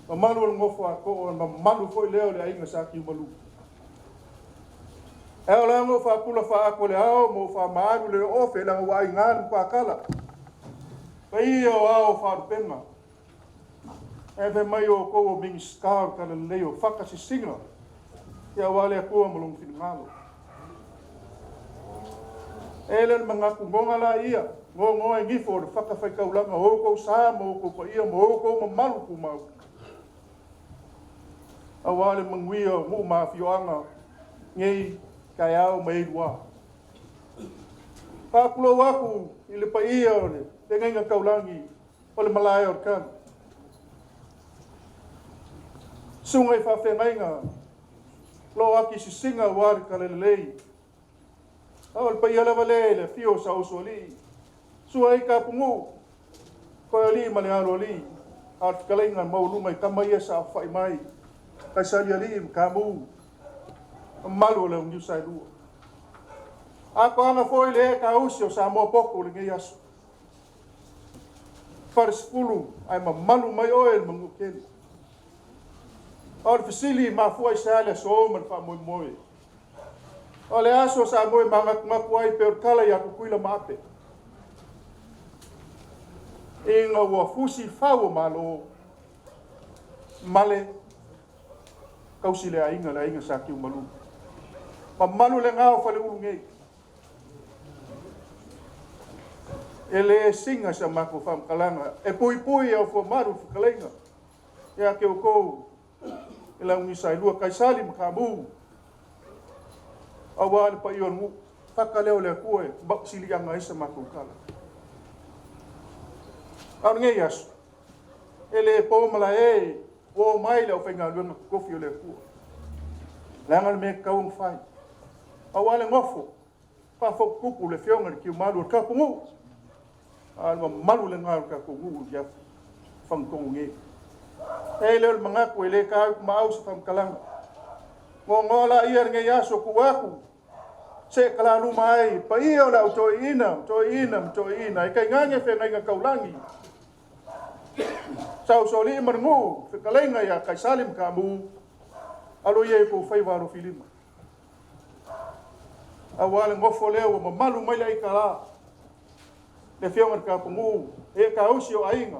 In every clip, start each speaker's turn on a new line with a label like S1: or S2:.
S1: Mamalu o ngofo ako, mamalu foi leo le ainga sa ki malu. E o lango fa pula fa ako le ao, mo fa maaru le ofe, langa wa ingan pa kala. Pa ia o ao fa penga. E fe mai o ko o mingi skar kala leo, whaka si singa. Ia wale a kua malung finangalo. E le mga kungonga la ia, ngo e ngifo, whaka whai kaulanga, hoko sa, mo hoko pa ia, mo hoko mamalu kumau. A wale manguia mu mafioanga ngei kai au mai dua. Pa pulo waku i le pa ia ole, te ngai kaulangi o le malaya o kan. Sungai fa whengainga, lo aki si singa wari ka le lei. Au le pa ia lewa le fio sa uso li. Sua i ka pungu, koe li male aro li. At kalainga maulunga i kamaia sa whai mai. Kai sali ali kamu malu le ngiu sai lu ako anga foi le ka usio sa mo poko le ngai aso far skulu ai malu mai oel mangu ken or fisili ma foi sale so man fa moi moi ole aso sa moi manga makuai per kala ya ku kuila mate inga wa fusi fawo malo male kausi le ainga sa ki malu. Malu le ngao fale ulu ngei. Ele singa sa mako fam kalanga. E pui au fo maru fikalenga. Ia ke o kou. Ila ungi sa ilua kai sali makamu. Awa le pa ion mu. Whakaleo le kue. Bak sili anga isa mako kala. Au ngei asu. Ele po mala e. O mai le o whainga luanga kofi o le kua. Langa le me kaung whai. Awale ngofo. Pa fok kupu le whionga le ki malu o kapungu. Alma malu le ngā o kapungu o kia whangkongu nge. E leo le mangaku e le kāu kuma au sa whamkalanga. Ngō ngola ia nge yaso ku aku. Se kalalu mai. Pa ia o la o toi ina. E kai ngange whenga inga kaulangi. Sau soli marngu, whikalenga ia kai salim ka mu, alo ia ko whaiwaro filima. Awale ngofo leo wa mamalu mai lai ka la. Le whionga ka pungu, e ka usi o ainga.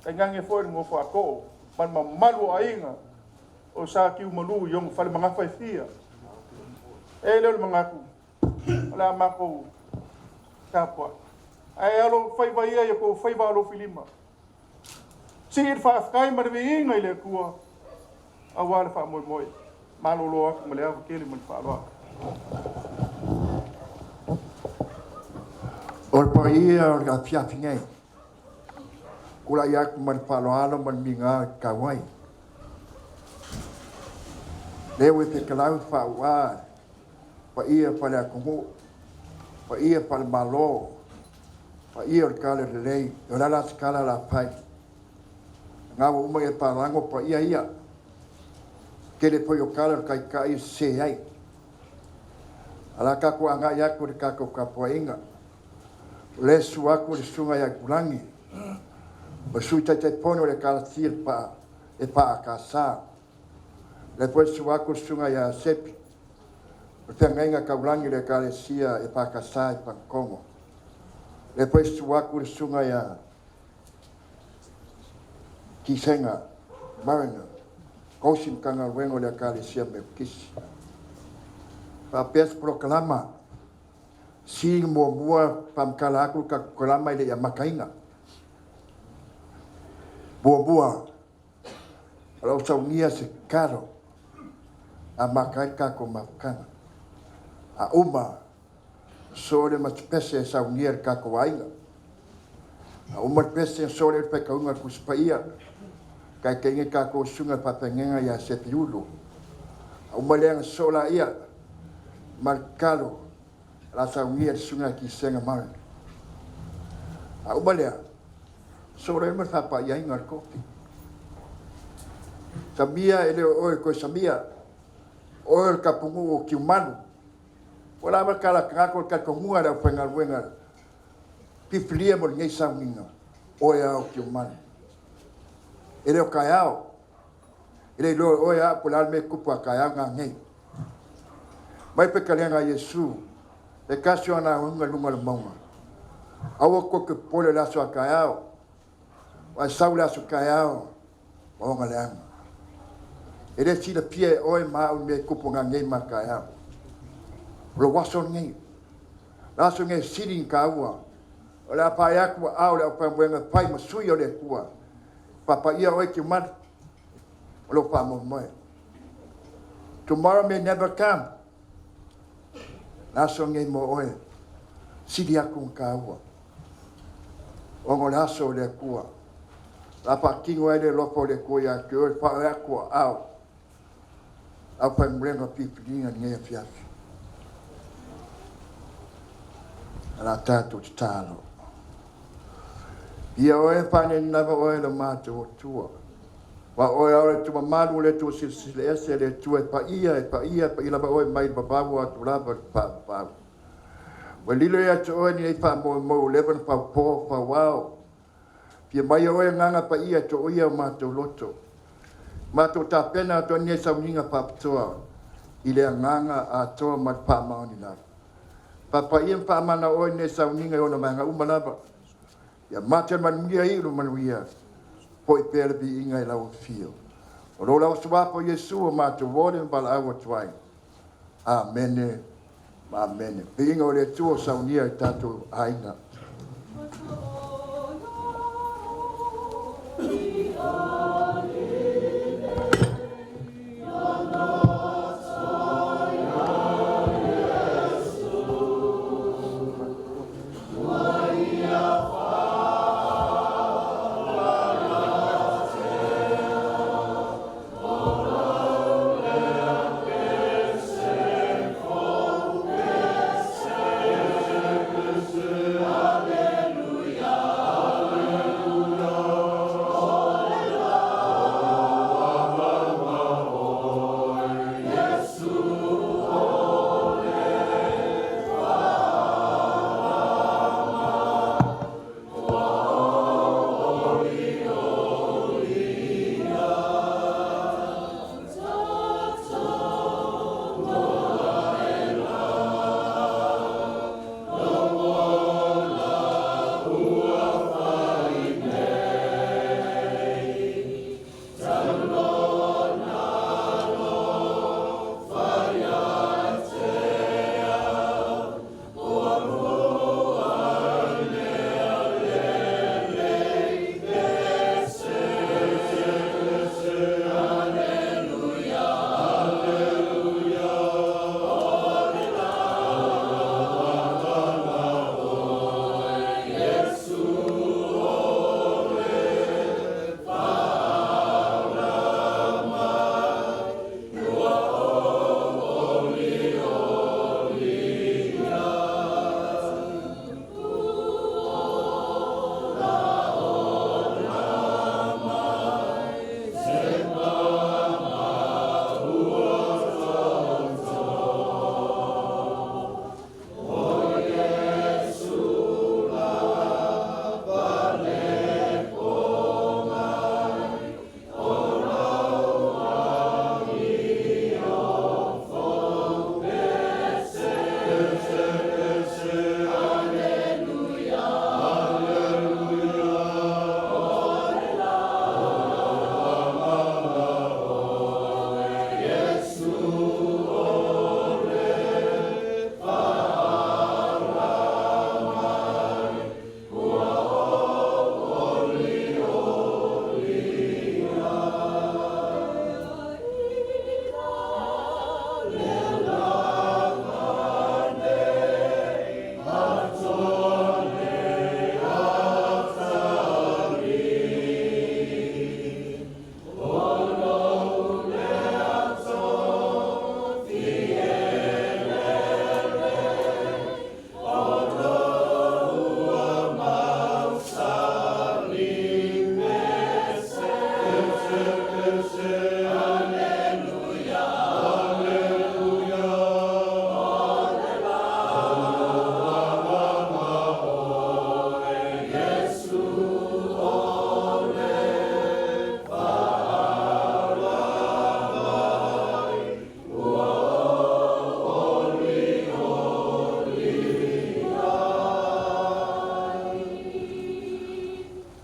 S1: Kai ngange fwere ngofo ako, man mamalu ainga, o sa kiu malu yung whale mga whaifia. E leo le mangaku, ala mako kapwa. Ai alo whaiwaia ia ko whaiwaro filima. Sir fa afkai marwe inga ile kua awal fa moi moi malolo ak malea kele man fa lo
S2: or pa ia or ga fia fingai kula yak man fa lo alo man minga kawai lewe te kalau fa wa pa ia pa la kumu pa ia pa malo pa ia or kale lei ora la skala la pai ngau uma e parango pa ia ke le foi o kala kai se ai ala ka ko anga ya ko ka ko ka poinga le sua ko le sunga ya kulangi o suita te pono le kala tir pa e pa ka sa le foi sua ko sunga ya sepi o te ngai ka kulangi le kala sia e pa ka sa e pa kongo le foi sua ko sunga ya kisenga marina kosim kanga wengo le kale sia me kis pa pes proclama si mo bua pam kala ku ka kolama ile ya makainga bua alo saunia se caro a makaika ko makana a uma sole ma spese saunia ka ko ainga a uma spese sole pe ka unga ku spaia kai kenge ka ko sunga papenga ya se piulu o maleng sola ia marcalo la saunia sunga ki senga mar a o maleng sola ma pa ya ingar ko sabia ele o ko sabia o el kapungu ki manu wala marcala ka ko ka ko mua da pengal wenga piflia mo ngai sauninga o ya o ki manu Ele o kaiao. Ele lo o ya po la me kupu a kaiao nga ngai. Mai pe kalenga Yesu. E kasi ona unga lunga le maunga. Awa ko ke pole la so a kaiao. Wa saula so kaiao. O nga leanga. Ele sila pia o e maa un me kupu nga ngai ma kaiao. Lo waso ngai. Laso ngai siri ka ua. O le apa yaku au le apa mwenga pai masui o le kua. Papa ia oi ki mat. O lo pa mo moe. Tomorrow may never come. Laso ngai mo oe. Siri aku ka ua. O ngo laso le kua. Lapa kingo e le lopo le kua ya ki oi pa yaku au. Au pa mwenga pipiringa ngai fiafi. Ala tātou te tālo. Ia oe pane nava oe le mātou o tua. Wa oe aore tuma malu le tua silsile ese le tua e pa i lava oe mai babawu atu lava pa. Wa lilo ia te oe ni ei pa mo leven pa po pa wao. Pia mai oe nganga pa ia te oia o mātou loto. Mātou tā pena ato ni e sauninga pa patoa. I le nganga a toa mat pa maoni lava. Papa ia pa mana o ne sauninga ona manga umalava. Ya mate man mia i lo manuia. Poi pele bi inga la o fio. O lo la swapo Yesu o mate wole bal awa twai. Amen. Amen. Bi inga o le tuo saunia tatu aina.
S3: Hallelujah.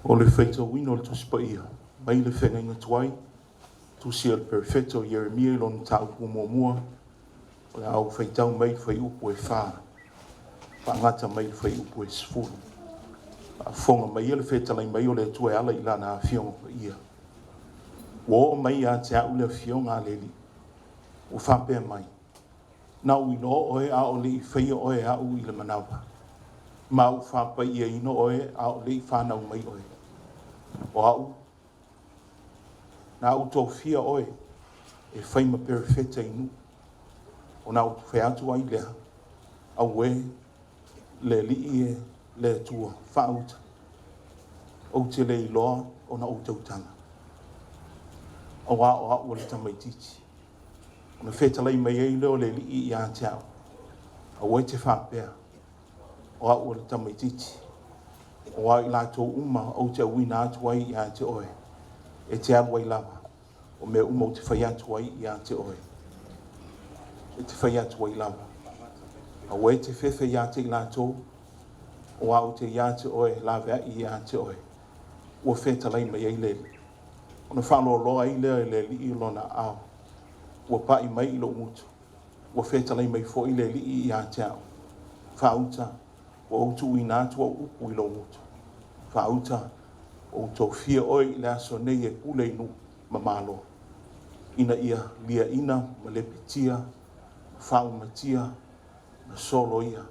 S1: O le feito wino le tuspa ia. Mai le whenga inga tuai. Tusi al perfecto Jeremia i lon tau mua. O le au feitau mai fai upu e wha. Whaangata mai fai upu e sifuru. A fonga mai le fetalai mai o le tue ala i lana a fionga pa ia. Wo o mai a te au le fionga a leli. O whapea mai. Nau ino oe a o li whaia oe a u i le manawa. Mau whapa ia ino oe a o li whanau mai oe. O au. Na au tō fia oe. E whaima perfecta inu. O na au whaiatu ai lea. Au e le li e le tua whauta. O te le iloa o na o tautanga. O a o le tamaititi. O na whetalai mai ei leo le li i a te au. O e te whapea. O a o le tamaititi. O a i lato uma o te awina atu ai i a te oe. E te aluai lava. O mea uma o te whaiatu ai i a te oe. E te whaiatu ai lava. O e te whewhe i a te i lato. O a o te i a te oe lava i a te oe. O whetalai mai ei lele. O na whalo loa i lea le li i lona au. O pai mai i lo mutu. O whetalai mai fo i le li i a te au. Whauta. O utu i nātu o upu i lo mutu. Whauta. O tō fia oi i le aso nei e kule inu ma malo. Ina ia lia ina ma le pitia. Whau matia. Ma solo ia.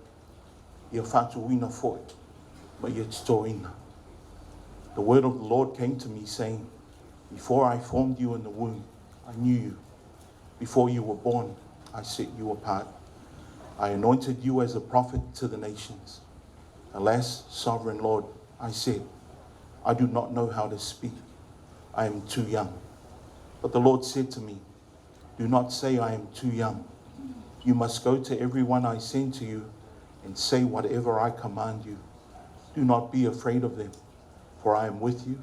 S1: Ia whatu ina foi. Ma ia tito ina. The word of the Lord came to me saying, before I formed you in the womb, I knew you. Before you were born, I set you apart. I anointed you as a prophet to the nations. Alas, sovereign Lord, I said, I do not know how to speak. I am too young. But the Lord said to me, do not say I am too young. You must go to everyone I send to you and say whatever I command you. Do not be afraid of them, for I am with you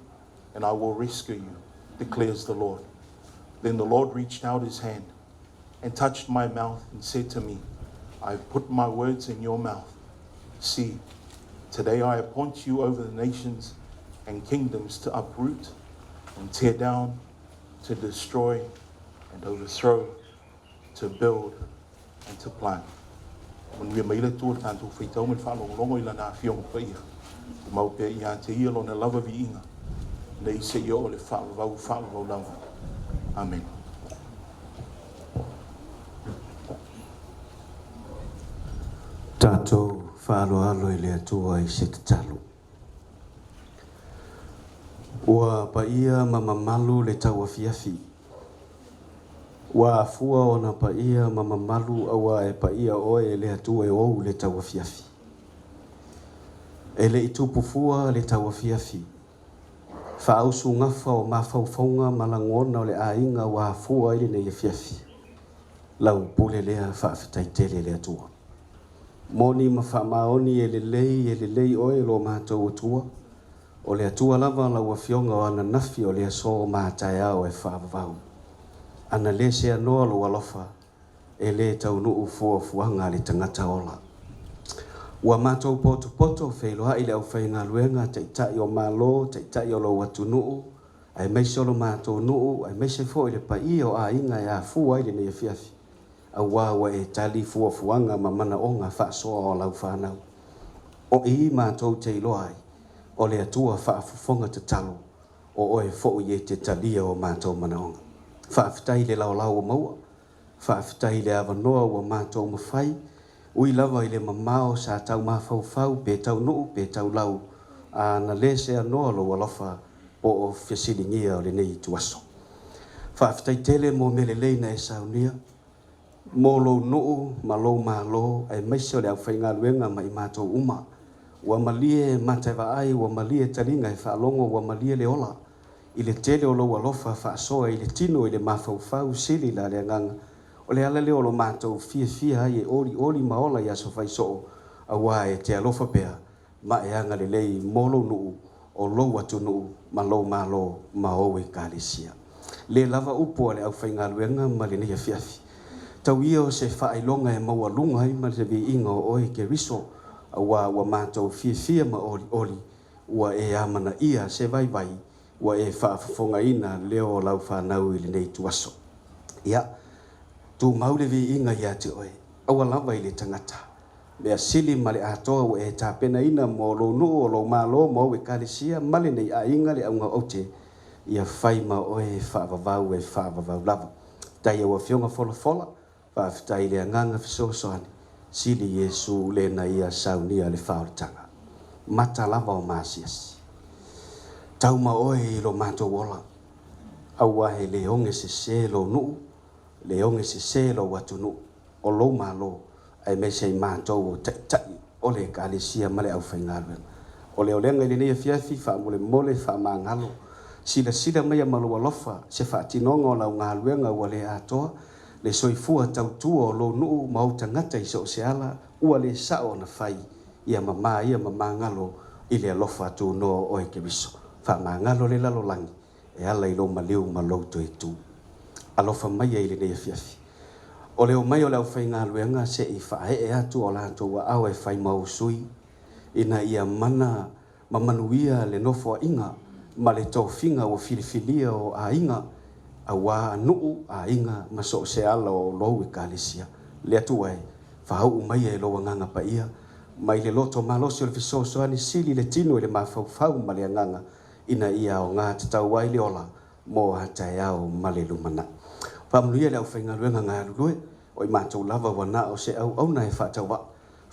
S1: and I will rescue you, declares the Lord. Then the Lord reached out his hand and touched my mouth and said to me, I have put my words in your mouth. See, today I appoint you over the nations and kingdoms to uproot and tear down, to destroy and overthrow, to build and to plant. When we made it to the tanto feitau men whalo longo I lana whionga pa ia. Mau pe ia te ia lo na lava vi inga. Nei se ia o le whalo lava. Amen.
S3: Tātou whaaloalo I le atua I se te talo. Ua pa ia mamamalu le tau afiafi. Ua afua ona pa ia mamamalu awa e pa ia oe le atua e ou le tau afiafi. E le itupufua le tau afiafi. Whaausu ngafa o mawhauwhaunga malangona o le ainga ua afua I le nei afiafi. Lau pule lea whaafitaitele le atua. Moni ma whaamaoni e le lei oe lo mātou atua. O le atua lava lau awhionga o ana nafi o le aso mātai au e whaavavau. Ana le se anoa lo alofa e le tau nuu fuanga le tangata ola. Ua mātou poto whailo hai le au whainga luenga teitai o malo, teitai o lo watu nuu, ai meisolo mātou nuu, ai meise fo I le pai o a inga e a fua I le nei fiafi. A wawa e tali fuanga ma mana onga whaasoa o lau whanau. O I mātou te iloai, o le atua whaafufonga te talo, o oe fo I te talia o mātou mana onga. Whaafitai le lau o maua, whaafitai le avanoa o mātou mawhai, ui lava I le mamao sa tau mawhauwhau, pe tau nuu, pe tau lau, a na le se anoa lo alofa o o whisilingia o le nei tuaso. Whaafitai tele mo mele leina e saunia, mō lo nuu, ma lo, e maise o le au whainga luenga ma I mātou uma. Ua malie matai ai, ua malie taringa e whaalongo, ua malie le ola. I le tele o lo alofa whaasoa, I le tino, I le mawhauwhau, sili la le nganga. O le ala leo lo mātou fia ai e ori maola I aso whaisoo. A wā e te alofa pea, ma e anga le lei molo nuu, o lo atu nuu, ma lo, ma oe kālesia. Le lava upo le au whainga luenga ma le nea fiafi. Tau ia o se whailonga e maua lunga I ma le vi inga o oe ke riso, a wā mātou fia ma oli, ua e amana ia se vai ua e whaafafongaina leo lau whanau ili nei tuaso. Ia, tu maule vi inga ia te oe, awa lava ili tangata. Mea sili male atoa ua e tāpena ina mo lo nuu o lo malo mo e kalisia male nei a inga le aunga ote ia whai ma oe whaavavau e whaavavau lava. Tai ua whionga fola, whaafitai le anganga fisosoani, sili Yesu le na ia saunia le whaoritanga. Mata lava o maasiasi. Tau ma oe I lo mato wola. Awahe le onge se lo nuu, le onge se lo watu nuu, o lo malo, ai me sei mato o tai, o le kalisia male au whaingalwen. O le olenga ili nea fiafi, wha mole, wha maangalo, sila mea malu alofa, se wha tinonga o lau ngaluenga ua le atoa, le soifua tautua o lo nuu mautangata I so se ala, ua le sao na whai, ia mama ngalo, I le alofa tu no o e kebiso. Wha maangalo le lalo langi, e ala I lo maliu malouto e tu. Alofa mai I le nea fiafi. O leo mai o leo whai ngaluenga se I whae e atu o lato wa au e whai mausui, ina ia mana mamanuia le nofo a inga, ma le tauwhinga o filifilia o a inga, a wā nuu a inga ma so se ala o lou I kalisia. Le atu ai, whahau mai e loa nganga pa ia, mai le loto malosi o le fisosoani sili le tino I le mawhau ma le nganga, ina ia o ngā tatau wai le ola, mo hatai au ma le lumana. Whamanuia le au whaingaluenga ngā lulue, o I mātou lava wana o se au na e whātau wa.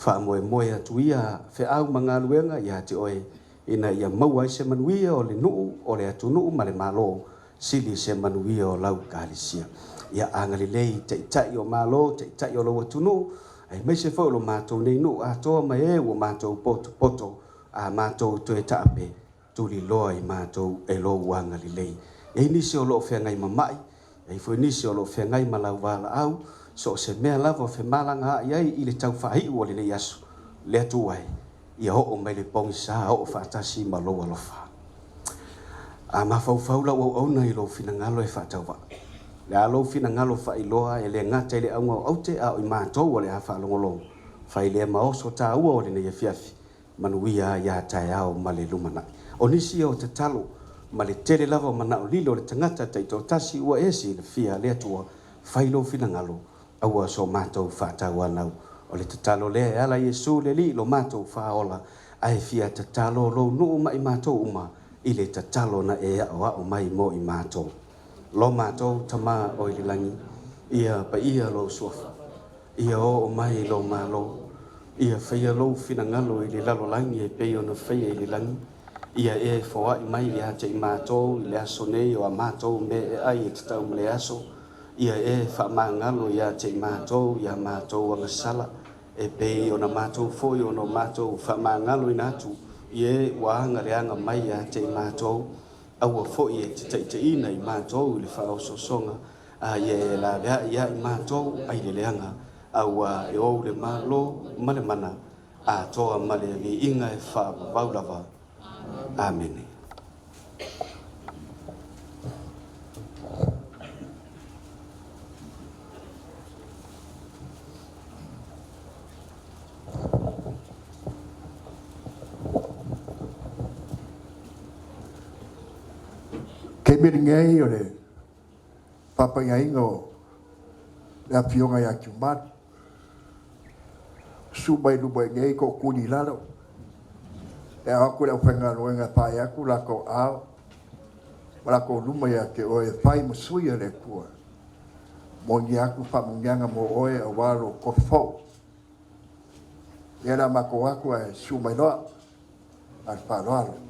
S3: Wha moe atu ia whe au ma ngā luenga ia te oe, ina ia maua se manuia o le nuu, o le atu nuu ma le malo, sili se manuia o lau kalisia. Ia angalilei te itai o malo, te itai o lau atu nuu, ai mai se whao lo mātou nei nuu, a toa mai e o mātou poto, a mātou to e taape, tuli loa I mātou e lo angalilei. E nisi o lo whengai mamai, e fo nisi o lo whengai malau wala au, so se mea lava o whemalanga iai I le tau whahi ua le nei asu, le atu ai, ia ho o mai le pongi sa ho o whaatasi ma loa lofa. A mawhau lau au au nei lo fina ngalo e whaatau wa. Le alo fina ngalo wha iloa e le ngata I le aunga o aute a o I mātou o le hafa alongolong. Whai le maoso tā ua o le nei fiafi, manuia ia tai au ma le lumana. O nisi o te talo, ma le tele lava mana o lilo le tangata taito tasi ua esi le fia le atua, whai lo fina ngalo, aua so mātou whaatau anau. O le tatalo le ala Yesu le li lo mātou whaola, ai fia tatalo lo nuu mai mātou uma, I le tatalo na e o mai mo I mātou. Lo mātou tama o I le langi, ia pa ia lo suafa, ia o mai lo malo, ia whaia lo fina ngalo I le lalo langi e peo na whaia I le langi, ia e whawa I mai le hata I mātou, I le aso nei o a mātou me e ai e tatau me le aso, ia e whaamangalo ia te mātou, ia mātou angasala, e pe o na mātou foi o na mātou whaamangalo I nātu, ie waanga reanga mai ia te mātou, aua foi e te ina I mātou, le whao sosonga, a ie la rea ia I mātou, ai le leanga, aua e ou le malo, male mana, a toa male vi inga e wha vaulava. Amen.
S2: Ke miringai o le papa ingo na fionga ya kumat subai lubai ngai ko kuni lalo e aku le whenga roenga pai aku la ko ao la ko luma ya ke o e pai musui le kua mo ni aku fa mungyanga mo oe o walo ko fo era mako aku e subai no al palo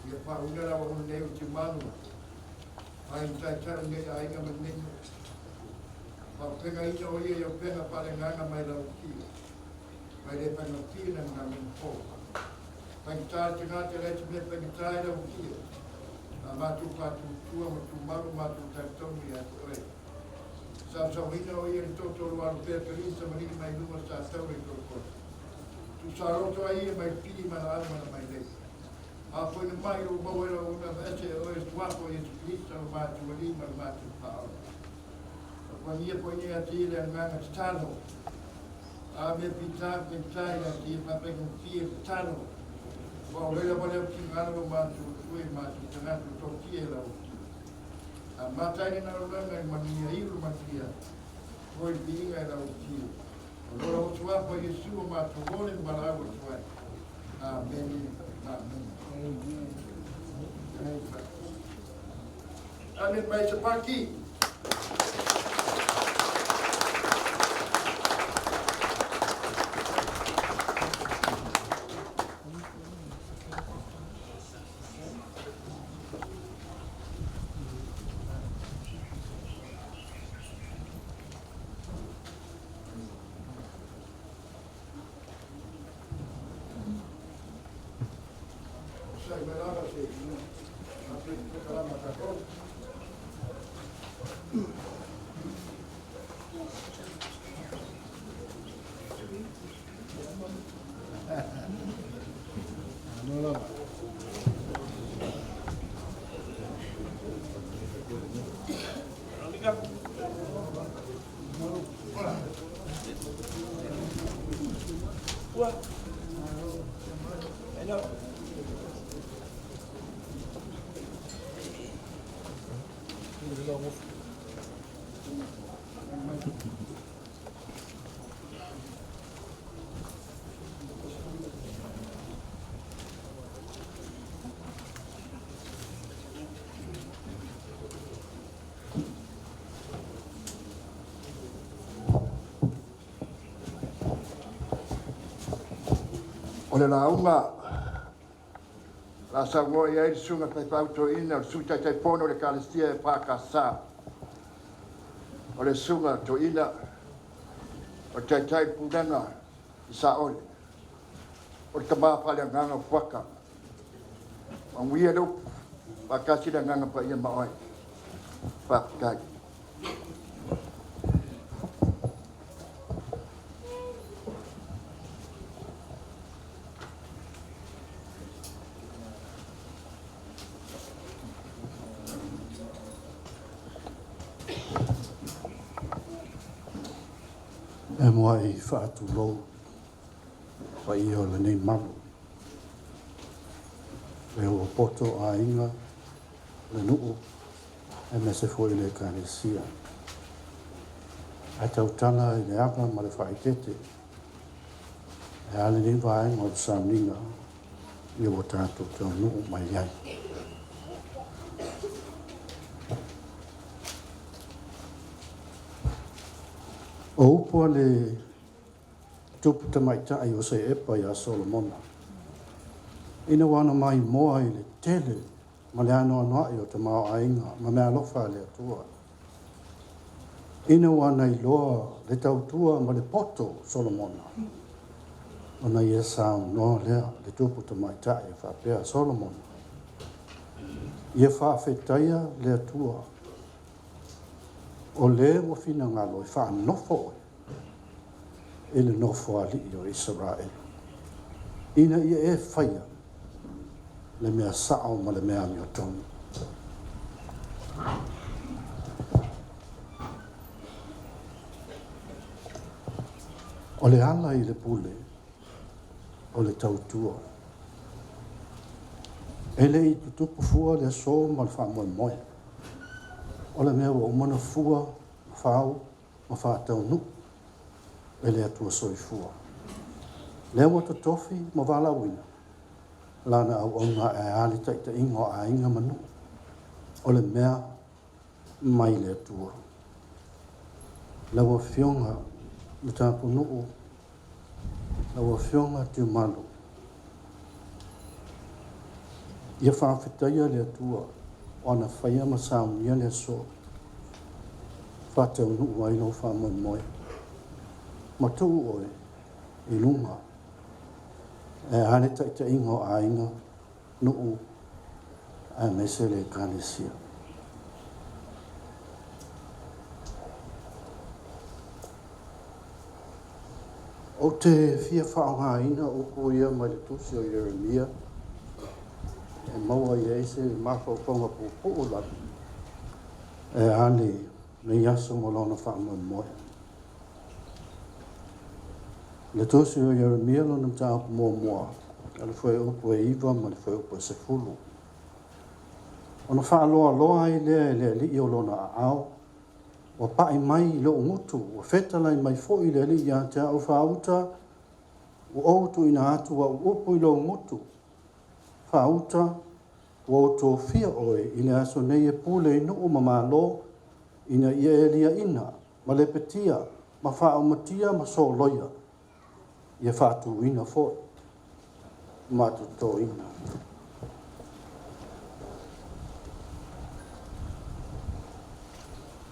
S2: ia whaunga rawa o neu te manu. Ai tai tara ngai ainga manenga. Whaupenga ina o ia iau penga pare nganga mai rau kia. Mai re panga kia na ngā mena pō. Pai tāra te ngā te reiti me panga tāra rau kia. A mātu pātu tua ma tu maru mātu tautoni atu oe. Sa wina o ia ni tōtoro anu pēr perisa mariki mai numa sa tau e kōkō. Tu sa roto ai e mai pili mana anu mana mai rei. A koe ni mai o mauera o una vese o e tuapo e tu krista o mātu o lima o mātu pāo. Kwa nia po nia ati ile nganga tano. A me pita pentai ati e papengu kia tano. Wa o lea wale o ki ngana o mātu o tue mātu tanatu tō kia lau. A mātai ni naro langa i mania iru matia. Koi biinga e lau kia. O lora o tuapo Yesu o mātu hone marau o tuai. Amen. Amen. Amen. Mai se paki. O le launga, la sango ia i sunga tai pauto ina, o suta tai pono le kalestia e pākasa. O le sunga to ina, o tai tai pūranga i sa ole. O le tamā pale nganga whaka. O nguia lup, pākasi na nganga pa ia maoi. Pākai.
S4: E moa i whaatu lou, wa i o le nei malu. Le o poto a inga, le nuu, e me se fo i le kānesia. Ai tautanga i le apa ma le whaitete. E ale ni vai mo le samninga, i o tātou tau nuu mai iai. O upo le tupu tamaita ai o se epa ia Solomona. Ina wana mai moa i le tele, ma le anoa noa i o te mao ainga, ma mea lofa le atua. Ina wana i loa le tautua ma le poto Solomona. Ona ia sao noa lea le tupu tamaita i whapea Solomona. Ia whawhetaia le atua. O le o fina ngalo i wha nofo e le nofo ali o Israel. Ina ia e whaia le mea sao ma le mea mio tonu. O le ala i le pule o le tautua. E le i tutupu fua le so ma le wha moe moe. O le mea o mana fua, whao, ma whātau nu, e le atua soi fua. Lea wata tofi, ma wala wina, lana au onga e ali taita ingo a inga manu, o le mea mai le atua. Lawa fionga, le tāpu nuu, lawa fionga tu malu. ia whawhitaia le atua o ana whaia ma saunia le so whatau nuu ai no whamoe moe ma tuu oe i lunga e hane taita ingo a inga nuu a mese le kanesia. O te fia whaongaina o ko ia mai le tusi o Yeremia e maua i eise mako konga po o labi e hane me yaso mo lona whamoe moe. Le tusi o Yeremia lona mtao mo moa ale foi upo e iwa ma le foi upo e sefulu. Ona whaaloa loa i le li o lona a ao o pai mai lo ngutu o fetala mai fo i le li ya te o fauta o outu ina atu o upu i lo ngutu fauta o to fia oe ina aso nei e pule inu o mamalo ina ia elia ina ma le petia ma fao matia ma so loia ia fatu ina fo ma to ina.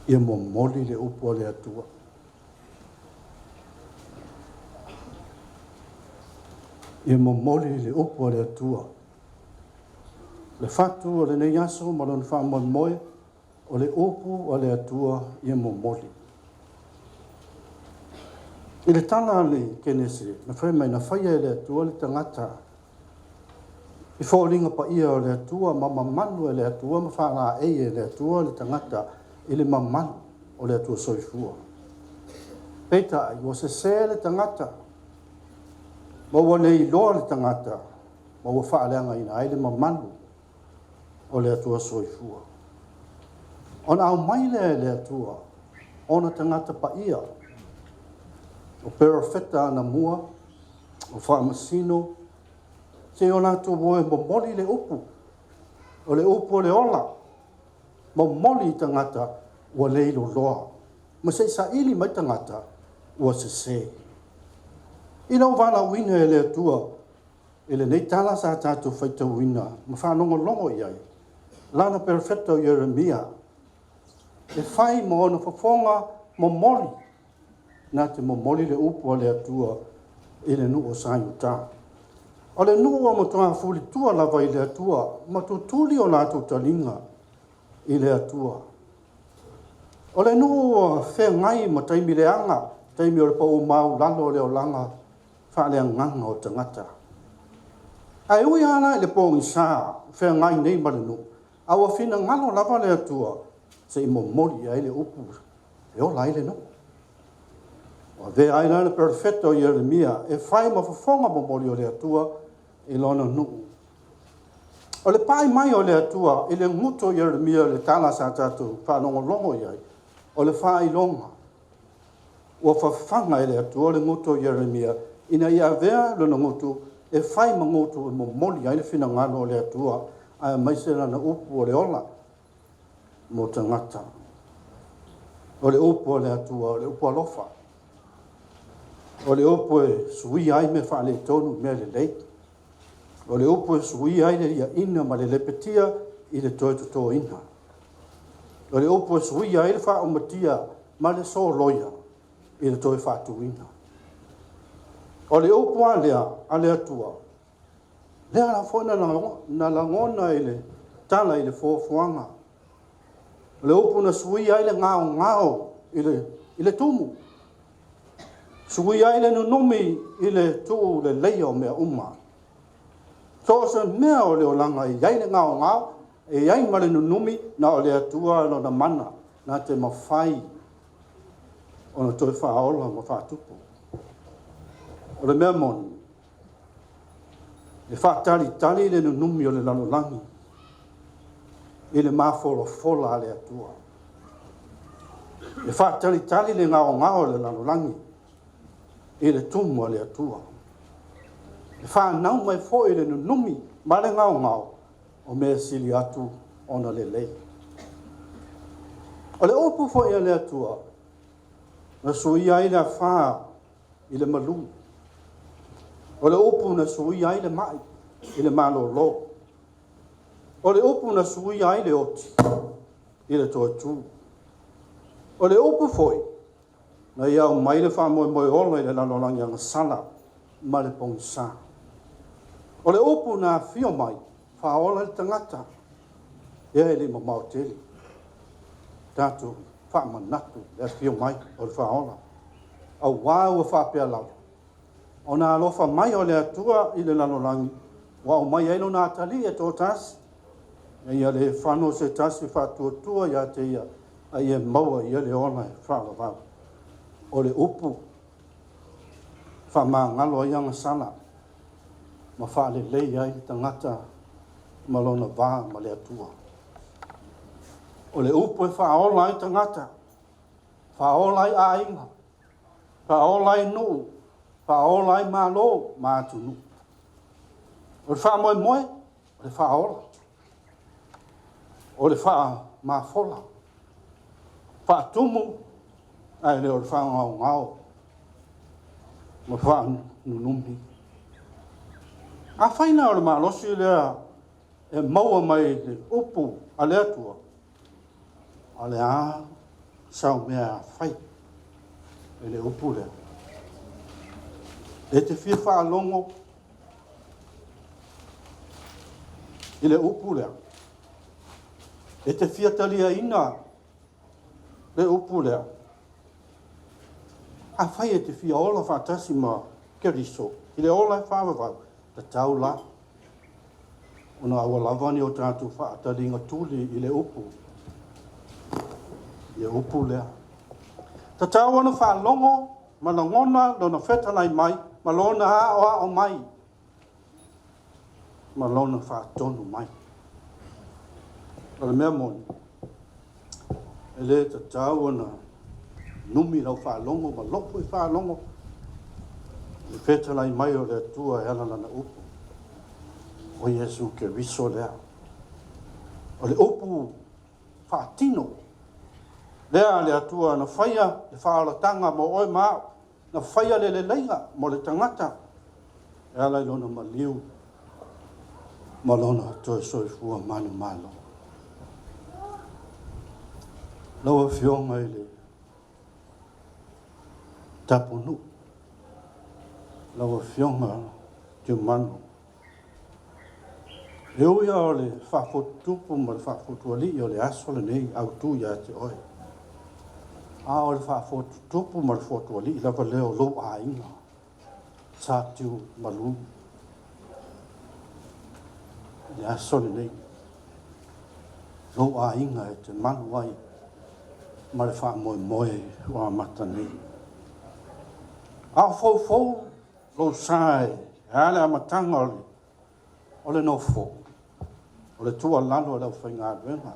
S4: Ia mo moli le upo le atua. Ia mo moli le upo le atua. Le fatu o le nei aso ma lona whamoe moe o le upo o le atua ia mo moli. I le tana le kenese, na whai mai na whaia le atua le tangata. I whaolinga pa ia o le atua, ma manu e le atua, ma whaanga e le atua le tangata. Ile mamanu o le atua soifua. Peta i o se le tangata. Ma wane i loa le tangata. Ma ua whaaleanga ina ai le mamanu o le atua soifua. Ona au mai le atua. Ona tangata pa ia. O perafeta ana mua. O whaamasino. Se ona atua woe momoli le upu. O le upu o le ola. Ma moli tangata ua leilo loa. Ma se sa ili mai tangata ua se. Ina o wana wina e le atua, e le nei tala sa tātou whaita wina, ma whanongo longo iai. Lana perfecto Yeremia, e whai mo ona whawhonga mo moli, nā te mo moli le upu le atua, e le nu o sayu tā. O le nu o mo toa fuli tua lava i le atua, ma tu tuli o nātou talinga, i le atua. O le nuu whea ngai ma taimi le anga, taimi o le pau mau lalo le o langa, wha le nganga o tangata. Ai ui ana i le pau i saa, whea ngai nei ma le nuu. Awa whina ngalo lava le atua, se i mo mori ai le upu, e o lai le nuu. O ve ai lana perfecto Yeremia, e whai ma whafonga mo mori o le atua, i lona nuu. O le pai mai o le atua, i le nguto Yeremia le tala sa tatu, whanongo longo iai, o le whai longa. Ua whawhanga i le atua o le nguto Yeremia, ina ia vea le nguto, e whai ma nguto e mo moli ai le whina ngano o le atua, a mai se na upu o le ola, mo tangata. O le upu o le atua, o le upu alofa. O le upu e sui ai me wha le tonu me le leiki. O le upu e sui ai le ia ina ma le lepetia i le toi tuto ina. O le upu e sui ai le wha umatia ma le so loia i le toi whatu ina. O le upu a le atua. Lea la fwena na langona i le tala i le fōfuanga. O le upu na sui ai le ngao i le tumu. Sui ai le nunumi i le tuu le leia o mea uma. So se mea o le o langa i iai le ngao, e iai ma le nunumi na o le atua no na mana, na te mawhai o na toi whaola ma whatupu. O le mea moni, le whaatali le nunumi o le lanolangi, i le mafolo fola le atua. Le whaatali le ngao le lanolangi, i le tumu o le atua. E whanau mai fo i le nunumi, ma le ngao, o mea sili atu ona le lei. O le opu fo i le atua, na sui ai le wha i le malu. O le opu na sui ai le mai, i le malo lo. O le upu na sui ai le oti. I le toi tu. O le upu foi. Na ia o mai le wha moe moe ola i le lalolangi anga sala. Ma le pong sa. O le upu na fio mai. Wha ola le tangata. Ia e li ma mau teli. Tātou wha manatu. Le fio mai o le wha ola. Au wāua wha pia lau. O nā alofa mai o le atua i le lalolangi. Wa o mai ailo nā tali e tō tasi. Ia le whano se tasi whātua ia te ia. A ia maua ia le ona e whāwawau. O le upu. Whamā ngalo i anga sana. Ma whāle lei ai tangata. Ma lona wā ma le atua. O le upu e whaola i tangata. Whaola i ainga. Whaola i nuu. Whaola i mālo mātunu. O le wha moe moe. O le whaola. O le wha māwhola. Wha tumu. Ai le o le wha ngau ngau. Ma wha nunumi. A whaina o le mālosi lea. E maua mai le upu a le atua. A le a sau mea whai. E le upu lea. E te whia wha longo. I le upu lea. E te whia talia ina. Le upu lea. A whai e te whia ola whātasi ma keriso. I le ola e whāwawau. Ta tau la. Ona awa lavani o tātou whaataringa tūli i le upu. I le upu lea. Ta tau ana whaalongo. Ma na ngona lona whetanai mai. Ma lona a o mai. Ma lona whaatonu mai. Ala mea moni. E le ta tau ana numi rau whaalongo. Ma lopo i whaalongo. I whetanai mai o le atua e ala na upu. O Yesu ke riso lea. O le upu whaatino. Lea le atua na whaia le whaalatanga mo oe mao. Na whaia le leiga mo le tangata. E ala ilona ma liu. Ma lona toe soifua manu malo. Laua fionga i le tapunu. Laua fionga te manu. E uia o le whafotupu ma le whafotuali o le aso le nei au tu ia te oe. A o le whafotupu ma le whafotuali i lava leo lo a inga. Sa tiu malu. Le aso le nei. Lo a inga e te manu ai. Ma le wha moe moe o a mata nei. A fau fau lo sae. Ale a matanga ole. Ole no fau. O le tua lalo e lau whainga aduenga.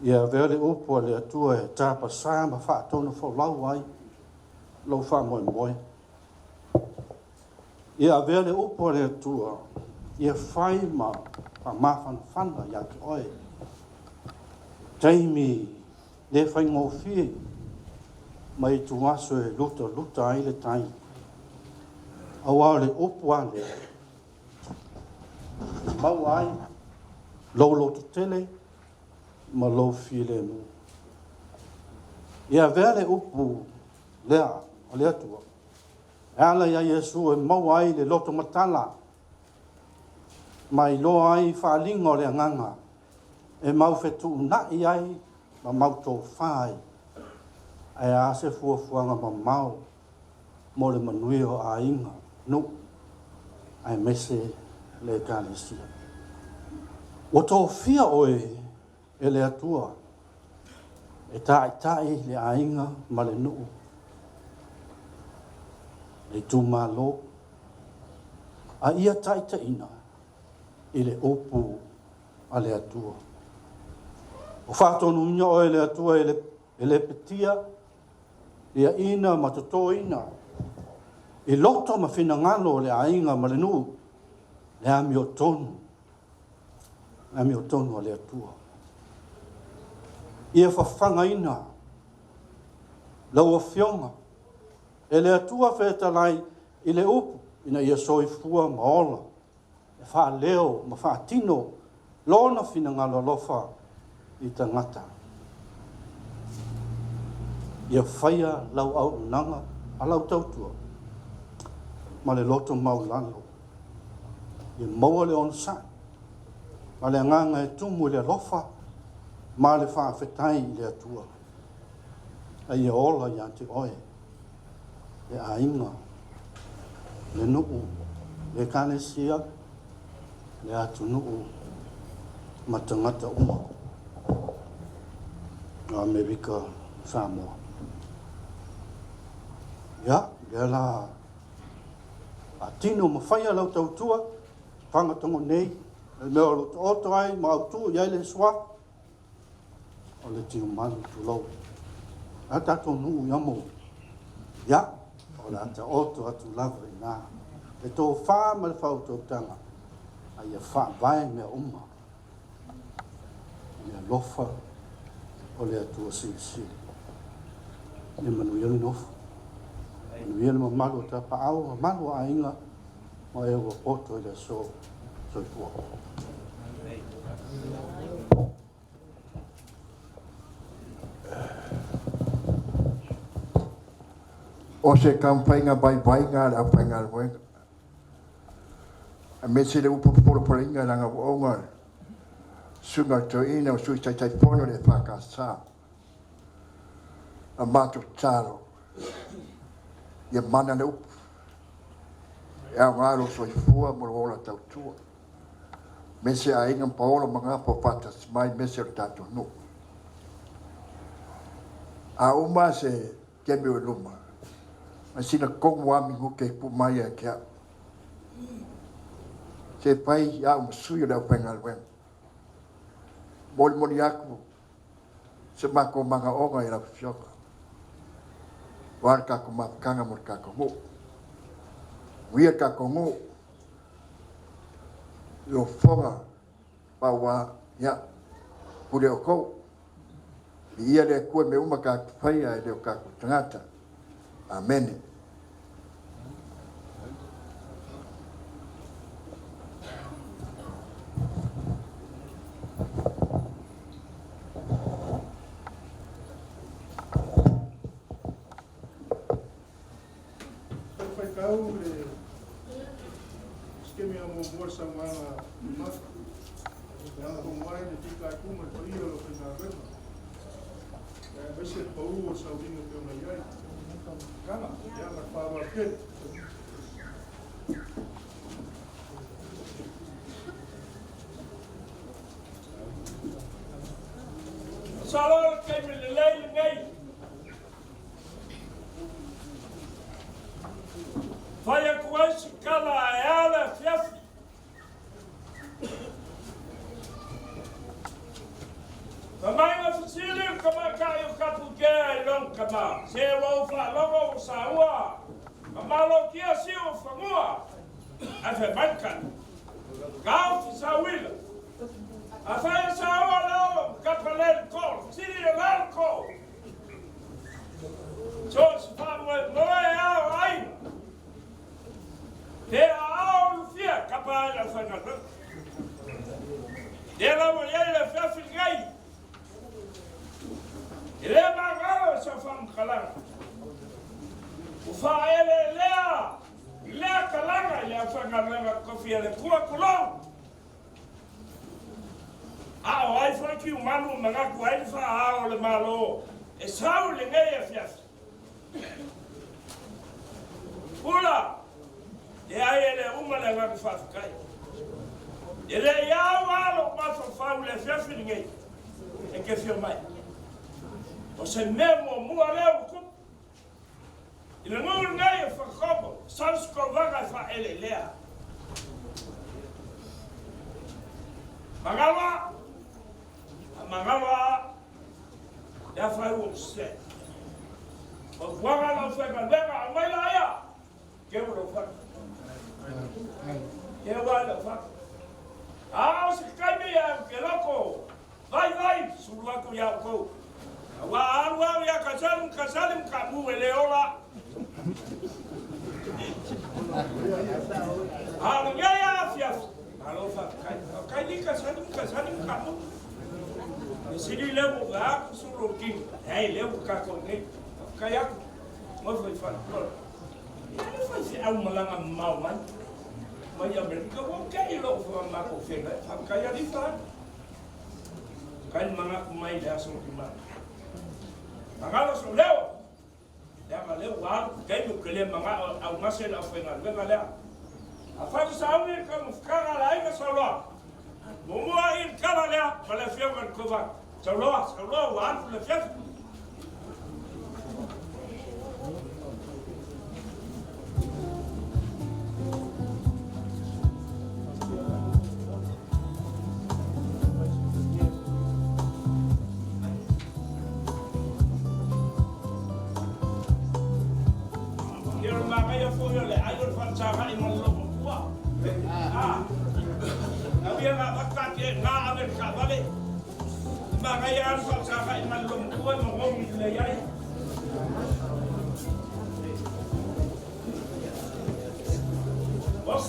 S4: Ia vele upo le atua e tāpa sā ma whaatona whau lau ai. Lau wha moe moe. Ia vele upo le atua. Ia whai ma mawhana whana ia te oe. Taimi le whaingo whie. Mai tu aso e luta ai le tai. Awa le upo ale. Mau ai, lolo to tele, ma lo file mu. Ia vele upu lea, o lea tua. Ala ia Yesu e mau ai le loto matala. Mai lo ai whaalinga o le nganga. E mau whetu nai ai, ma mau tō whai. E a se fuafuanga ma mau, mo le manui o a inga, nu. Ai mese le kalesia. O tō whia oe e le atua. E tai le ainga ma le nuu. Le tū malo. A ia ina i le opu a le atua. O whātonu inga oe le atua e le petia. Ia ina ma toto ina. I loto ma whina ngalo le ainga ma le nuu. Le ami o tonu. Ami o tonu a le atua. Ia whawhanga ina. Laua fionga. E le atua whetalai i le upu. Ina ia soifua maola. fa leo ma fa tino lona fina ngalo lofa I tangata ia faia lau au nanga alau tautua ma le loto maulano ia maua le on sa ma le nganga e tumu le lofa ma le fa fetai le atua ai ola ia te oe le ainga le nuu le kane sia le atu nuu ma tangata uma Amerika Samoa ya la atino mafaya lau tautua panga tongo nei me o to ai ma tu ya le swa o le tiu man tu lo ata to nu ya mo ya o la ta o to atu lava na e to fa ma fa to tanga ai fa vai me umma ya lofa o le atu si ni manu yel no ni yel ma malu ta pa au malu ainga ma e o poto le so tua
S2: o se campaigna bai ngā la whainga wenga a me se le upo poringa langa onga sunga to ina o sui tai pono le whakasa a mato taro ia mana le upo e a ngaro soi fua mo ola tautua me se a inga paola mga po patas mai me se o tato no a uma se kemi o luma ma sina kongu ami huke pu mai a kia se pai ya sui o pengal wen mol aku se mako manga onga i la fioka warka ko makanga mo ka ko wia ka ko mo yo fonga pa wa ya pure o ko ia le ko me uma ka faia e le ka ko tangata amen
S5: Salor que me le leí ngay. Vaya quase cala ela fiafi. Mamãe oficina como caiu capuqué não cama. Se eu falar saua. Mamalo que assim o famua. A fe banca. Gau sauila. A fai saua não capelel cor. Siri l'arco. Jos famwe moe au ai. Te au fia capaz a fazer. Ela mulher ela fez filgai. Ele é magaro se fam calar. O fa ele lea. Lea calar ele faz na cofia de cua colão. Ah, ai foi que o mano magaco ele fa ao le malo. E sao le ngai fias. Pula. E aí ele uma leva que faz cai. Ele ia o passo fau le fez ninguém. É que filmai. Você mesmo muareu com. Ele não ngai fa como. Sans covaga fa ele lea. Magawa. Magawa. Já foi o set. O guarda não foi para ver a mãe lá ia. Que eu não faço. Eu vou fazer. Ah, se cai meia, que louco. Vai, sulaco ya ko. Wa ya kasalim kamu eleola. Ah, ya fias. Alo fa kai ni ka sani ka mo. Sini lewu ga suru king. Hey lewu ka ko ni. Kaya mo foi fa. Ya ni fa si au malanga mau man. Mo ya ber ko kai lo fa ma ko fe fa kaya di fa. Kai manga mai da so ki ma. Mangalo so lewu. Ya ma lewu wa kai mo kele manga au masela fa ngal le. Afatu sauni kama fukara la ina salwa. Mumua in kala lea wala fiyaman kuba. Salwa wa anfu la fiyaman. Kira makaya fuyo le ayun fansaka iman lobo. Tapi yang nak nak ambil kabel, makanya harus saya iman lumpuan mengomong layar. Bop.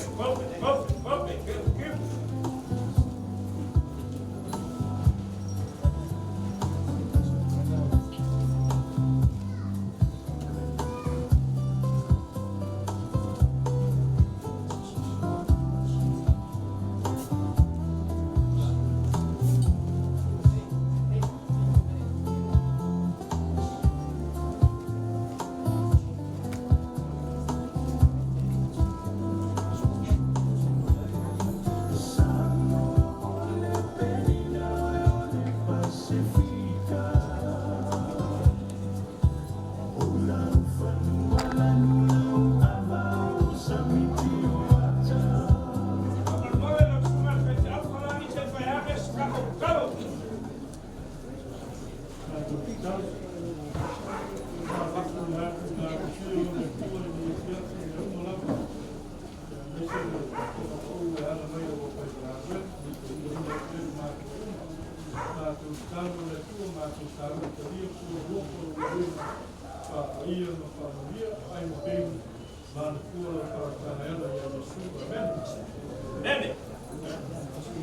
S5: Nene,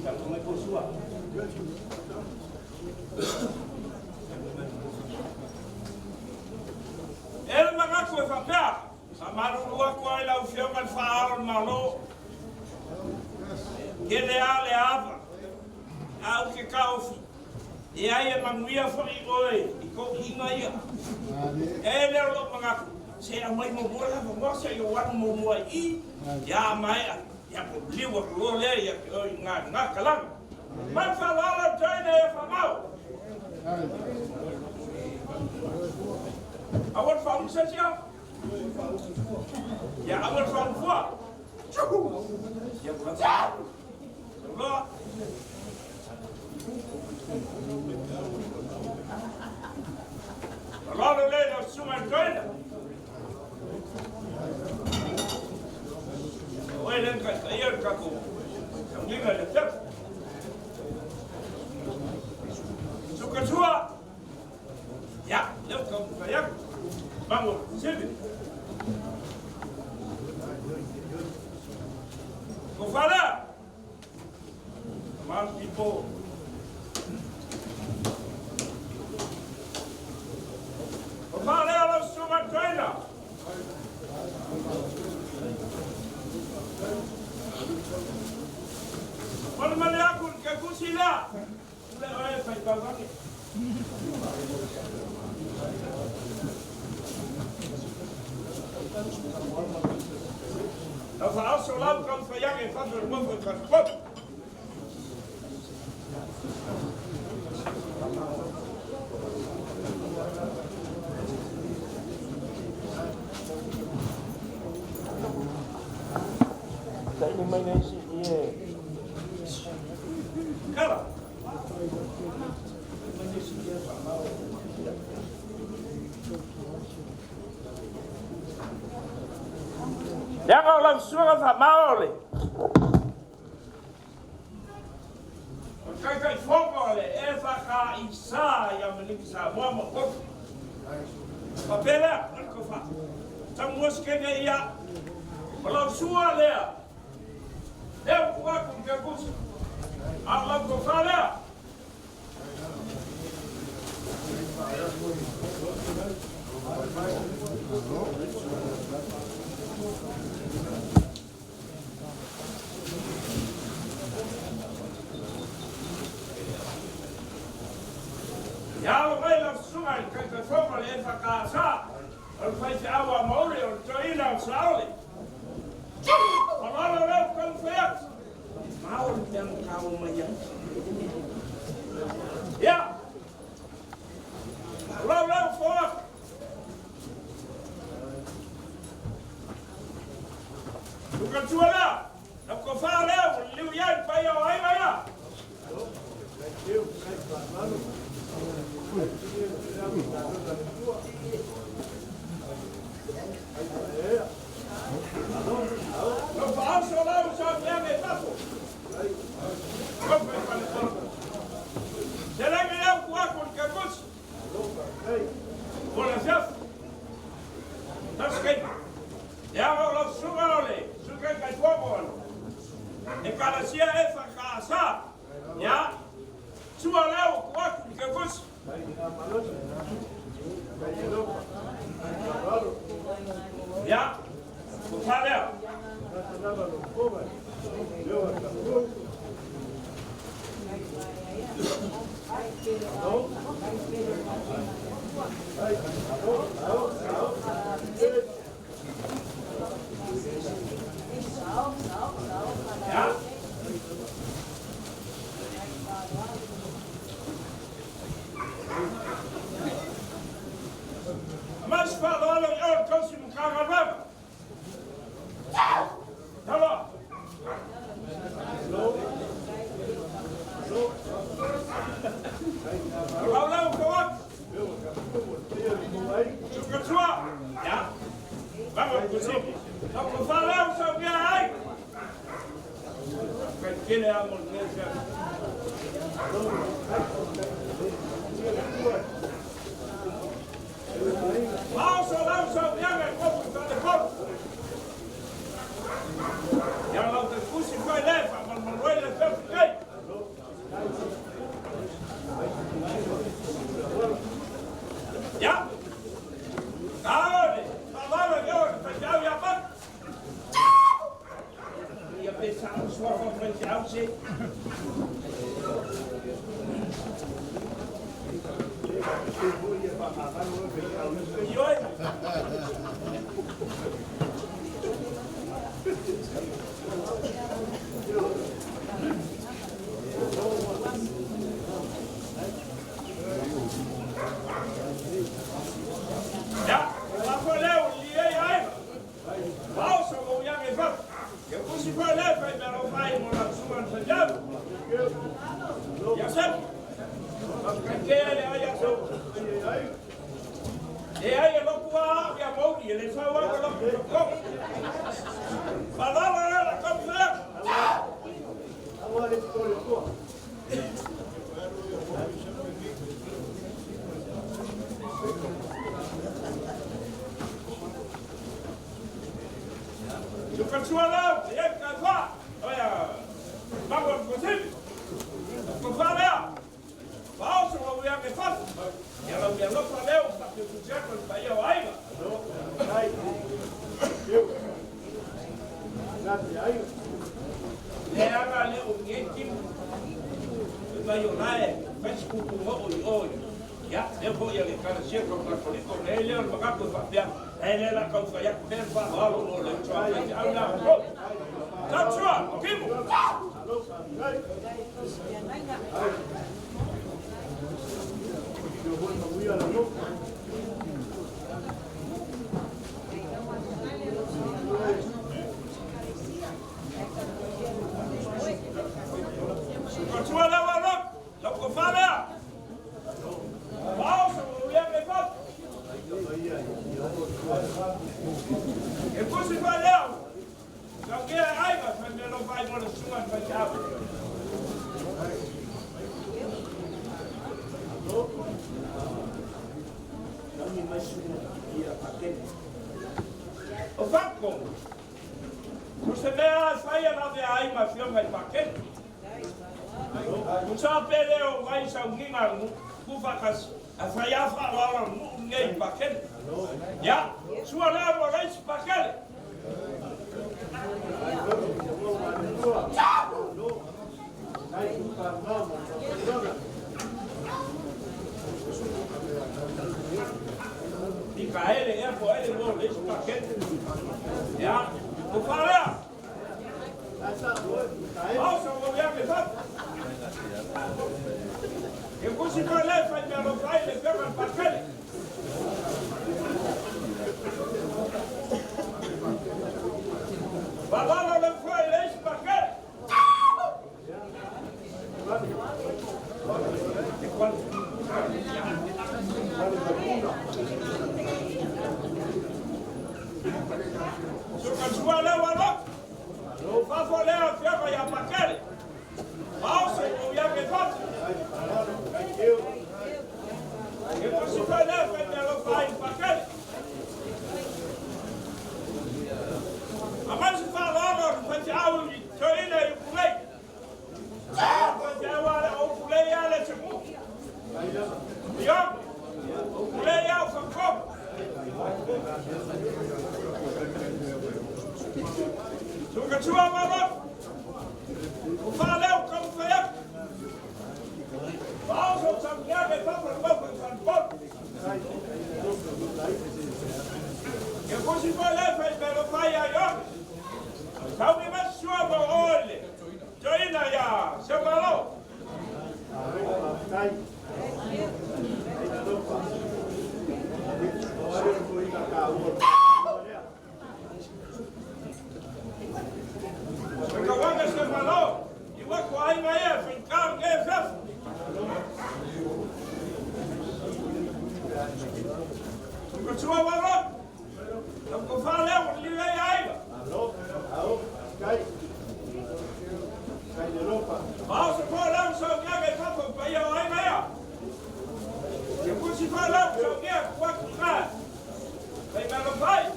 S5: tak mai posua. El mangaku e whapea, sa marurua kua i lau whiongan whaaron malo, ke lea le awa, au ke kauwhi, e ai e manguia whai oe, i ko inga ia. E leo lo mangaku, se a mai mo mola, mo mosa i o wanu mo mua I, ya mai a, ya po liwa kuo le, ya ke oi ngā kalang. Man whawala taina e whamau. Awal faun saja. Ya awal faun fua. Ya bukan. Enggak. Lalu le sungai China. Welen kaya kaku. Kami ada cek. Suka jua. Ya, leo kamu kayak bangun sini. Kufala. Mal people. Kufala harus cuma China. Mana aku sila. Boleh oleh pakai lagi. Dan als zo lang kan van jou in van de mogelijk kan kloppen. Kijk niet mee deze hier. Kala. Yang orang suara sama oleh, kai fogo oleh, Eva ka Isa yang meniksa mama kok, papela berkofa, tamus kena ia, kalau suara dia kuaku ke kusi. Allah ko fala. Ya lo vai la sunga que forma le fa casa. El faz agua mole o toina sauli. Olha lá como foi. Mau yang kau mayang. Ya. Olha foi. Bukan suara. Nak kau faham liu yang payah ai maya. Não faço lá o seu tempo, papo. Será que eu vou com o cabos? Olha já. Tá escrito. Já vou lá sugar ali. Sugar que tua bola. E cada dia é fracassar. Já. Sua lá o com o cabos. Ya, valeu. Ya. Mas fala eu consigo carregar. Tá lá. Olha o coaco. Chuca sua. Já. Vamos conseguir. Não vou falar o seu dia aí. Que ele é a mulher. Vamos lá o seu dia é como está de corpo. Já não te cusi foi leva, mas não vai levar fiquei. Já? Aonde? Falava que eu fechava e a mão. Ia pensar no sua conferencial, sim. E hoje? Já, lá foi Léo, liei aí. Falsa, vou já me falar. Eu fui para Léo, vai para o pai, morar sua no Santiago. Já sabe? Mas quem ele aí é seu? E aí, eu não vou a mão, ele só vai para o corpo. Falava ela, como é? Agora ele colocou. Eu continuo lá, e aí, casar. Olha, vamos conseguir. Eu falei, falso, vou ver que faço. E ela me falou para eu, está que o certo está aí, ó, aí. É a galera, o que vai olhar, faz com o olho. Ya, eu vou ir ali, cara, chega para poder comer, ele é o lugar que eu faço. Ele é lá que eu faço, eu quero falar, eu vou lá, tá só, ok? Continua lá, não vou falar. Falso, eu ia me falar. E você valeu. Se alguém é raiva, mas não vai embora sua, vai te abrir. O Franco, você vê a saia lá de aí, mas eu vai para Musa peleo vai sa nginga kufakas afaya fa wala ngei pakel. Ya, suara mo rais pakel. Di kaele ya po ele mo rais pakel. Ya, kufala. Pausa mo ya que fa. Eu consigo ler, faz minha roupa e ele pega para aquele. Vai lá, não foi, ele enche para aquele. Se eu continuar lendo a nota, eu faço ler a ferra e a para aquele. Pausa, eu ia que faço. Eu consigo ler, faz minha roupa e para aquele. Mas se falar, faz algo de Torina e o Pulei. Faz o Pulei e a Lechamu. O Pulei e o Fancopo. Se o Cachua Marok, o Faléu, como foi eu? Vamos ao Santiago e vamos para o Fancopo. Eu consigo ler, faz minha roupa e a Yoga. Sabe mais sua olhe, Joina ya, seu valor. Porque o homem seu valor, e o que aí vai é, ficar que é festa. Porque sua valor, não que fale eu lhe dei aiva. Vamos falar sobre a guerra para o país aí, eu consigo falar sobre a guerra para o país. Vai para o país.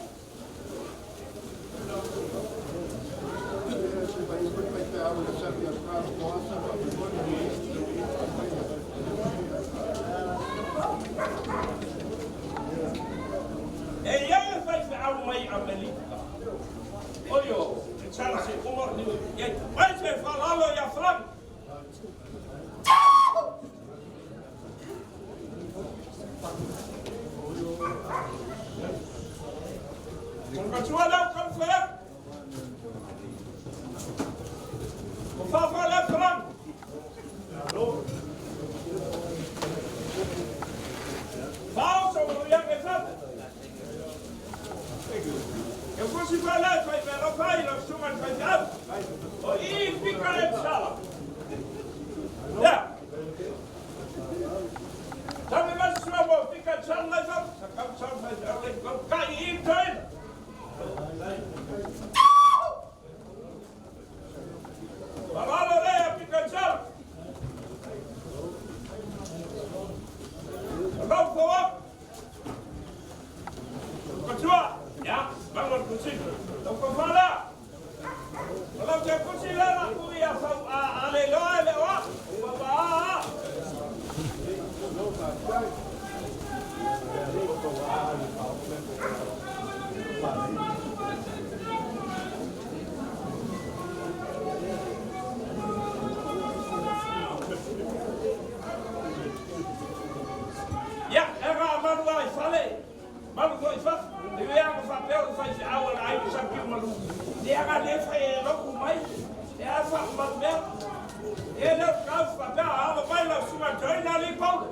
S5: E aí vai fazer uma amelinha. Olha, Charles, como vai se falar lo ya Frank. Continua lá como foi. O favor lá Frank. Falso, o ya que sabe. Eu consigo olhar, vai ver, não vai, não suma de fazer. E fica aí, sala. Já. Sabe mais se eu vou ficar de sala, mas eu acabo de sala, mas eu tenho que cair em treino. Vai lá, Loreia, fica de sala. Vamos, por favor. Continua. Já, vamos consigo. Então, como falar? Vamos ter consigo lá na cuia, a leilão, leilão. Ja, era Manu vai falei. Manu vai falar. Eu ia no papel faz aula aí já que o Manu. Era nem foi não mais. Era só uma merda. Ele não faz papel, a aula vai lá cima de ali Paulo.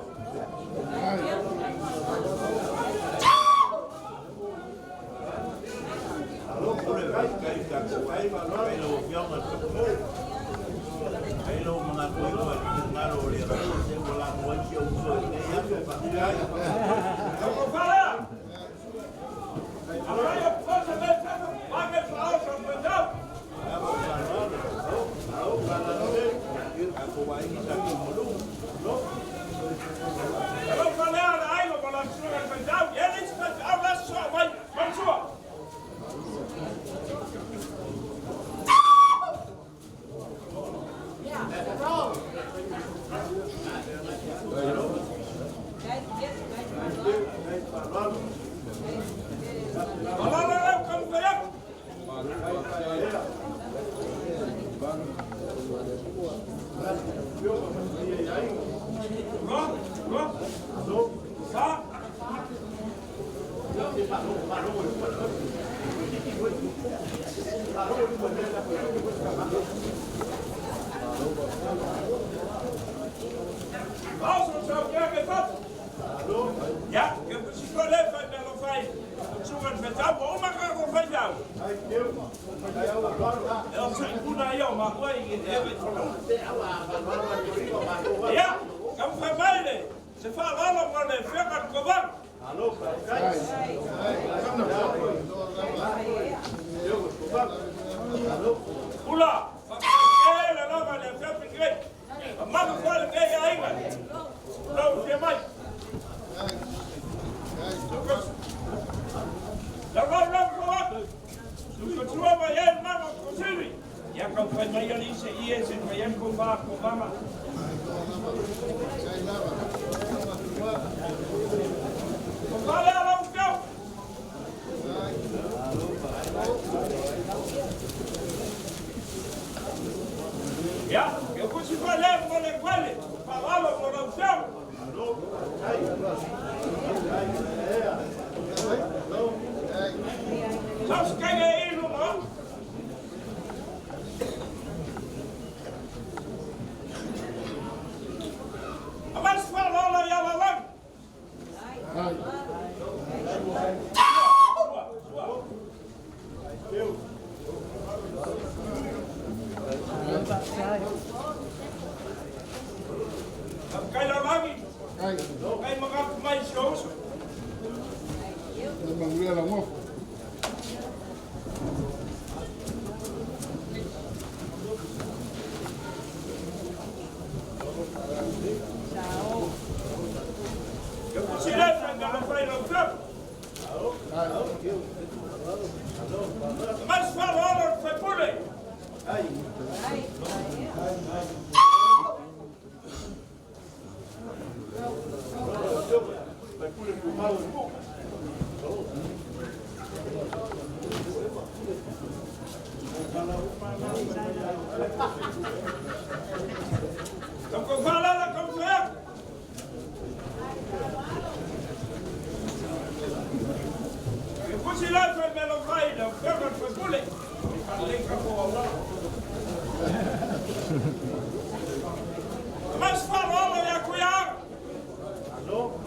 S5: Ja, ik heb precies wel even uit Nederland 5. Zoek het met jou, maar mag ik van jou? Dat zijn goed naar jou, maar hoe je het hebt verloren. Ja, kom van mij. Ze vallen allemaal in verder gewoon. Hallo, Oela, hele lange en verder gekregen. Maar mag ik wel een beetje heen? Nou, zeg maar. Ja, kan van mij jullie ze hier zijn, maar jij komt vaak op mama. Kom maar daar op jou. Ja, eu vou te falar, moleque, falava por opção. Só se cai aí, não? Mas falou lá, já lá, lá. Kijk daar lang. Kijk maar af mijn shows.
S1: Dat ben weer aan.
S5: Zie je dat? Dan ga je nog terug. Maar ze vallen al op zijn poelen. Kom kom vallen, kom terug. Je moet je luisteren met een vrij, dan kun je het vervoelen. Ik ga linker voor Allah. Maar ze vallen al ja, koeien. Hallo?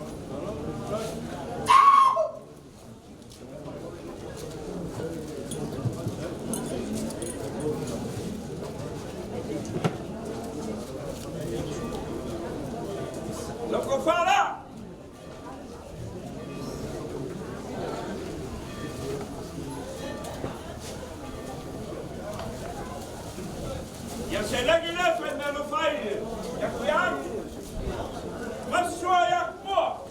S5: Loco fala! Ja, se legi lefe me lo fai. Ja, kuja. Ma so ja po.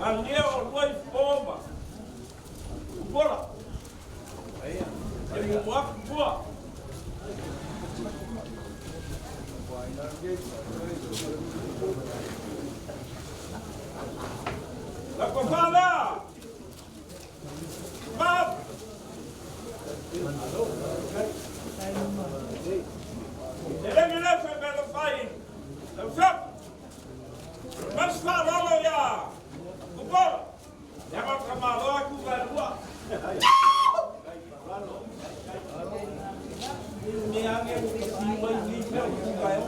S5: Alio loi bomba. Bola. Eu vou boa. La cofada. Bab. Ele me leva pelo pai. Eu sei. Mas fala já. O bola. Já vai tomar logo o garua. Me haga assim, vai vir meu vai.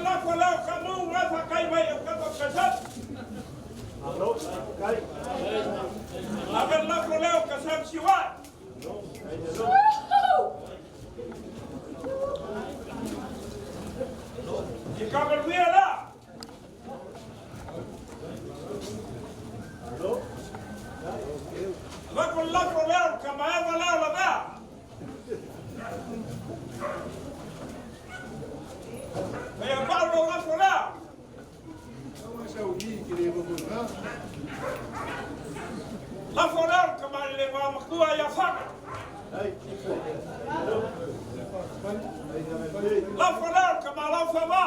S5: la ko la ka mo wa fa kai mai ka ko ka sa alo kai aga la ko la ka sa si wa di ka ba wi la alo va con la ko la ka ma va la la ba Kaya Paulo nga po na. La po na, kamali mga makuha ya faka. La po na, kamala fa ba.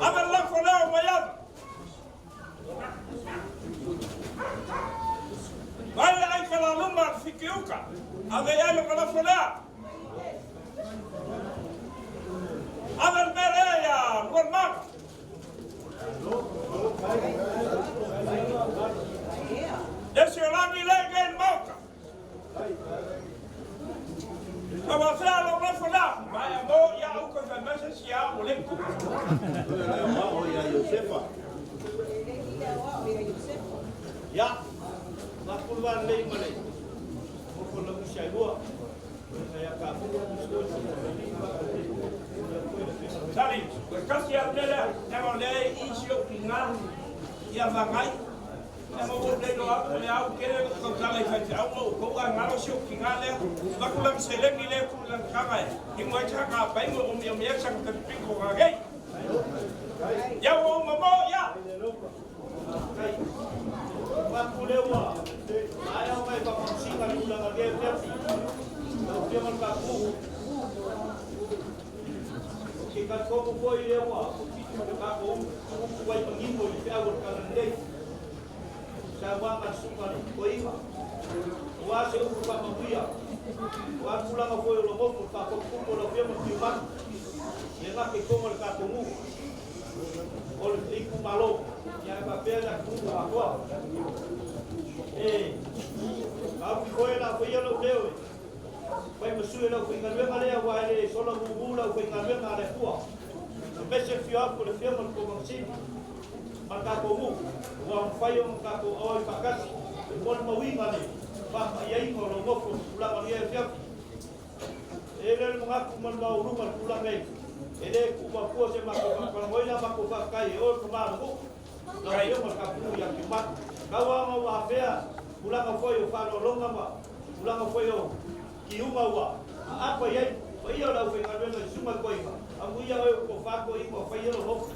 S5: Aman la po na, umayan. Vale ay kalalumar fikiuka. Ave yalo kala fola. Ave mereya gormak. Desi olani legen moka. Ava fala la fola. Vaya mo ya uko fa meses ya olenko.
S6: Ya Yosefa. Ya. Makulwan lay malay. Ko la siya go. Kaya ka po
S5: Sali, kasi ya dela, na le isyo kinga ya vangai. Na mo de do le au kere ko kala fa au ko ngalo syo kinga le. Bakulam sele ni le kulan kanga. Himwa cha ka pai mo ya sang ka pingo ga gai. Ya wo mo ya.
S6: Makulewa. Ayaw may papansingan ulang agad-agad. Dia mengaku. Kita kau boy lewa. Mengaku. Boy mengimu di awal kalendai. Sawa masukkan boy. Wase upa mabuya. Wa pulang boy lomo pa ko lo dia mentiman. Leva ke como el catumu. Ol iku malo. Ya papel la kudu agua. Au foi la foi lo leo. Vai mesue la foi ngalwe ngale wa ile solo bubula foi ngalwe ngale kwa. Mbese fio ko le fio mo ko msi. Maka ko mu wa fayo maka ko oi pakasi. Mon mawinga le. Ba yai ko lo moko pula ma ye fio. Ele mo ngaku mon ba uruma pula ngai. Ele ku ba ko se mako ko ngoi na mako ba kai o ko ma ngo. La yo mo ka pu ya ki mat. Kawa mau afea, pulang foi o falo longa ba, pulang foi o kiuma wa. Apa yai, foi o la foi ngalwe no suma koiba. Amu ya o ko fa ko i ko foi o ho.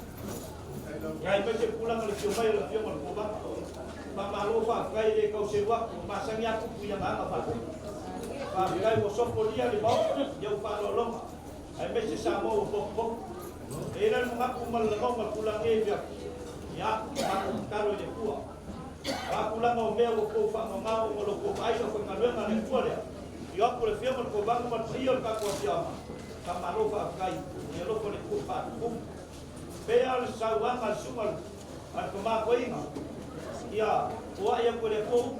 S6: Ngai pe pulang le kiuma o fio mo ko ba. Ba malo fa kai le ko se wa, ma sang ya ku ya ma fa. Ba kai o so polia le ba, ya o falo longa. Ai pe se sa mo o po. Era mo ma ku mal longa pulang e ya, aku karo le kuah. Aku lang mau mea ko fa ngau mo ko ai ko ngalwenga le kuale. Yo ko le fiama ko bangu ma trio ka ko fiama. Ka malo fa kai, ye lo ko le ku fa ku. Bea le sawa ma sumal. Al ko ma ko inga. Ya, wa ya ko le ko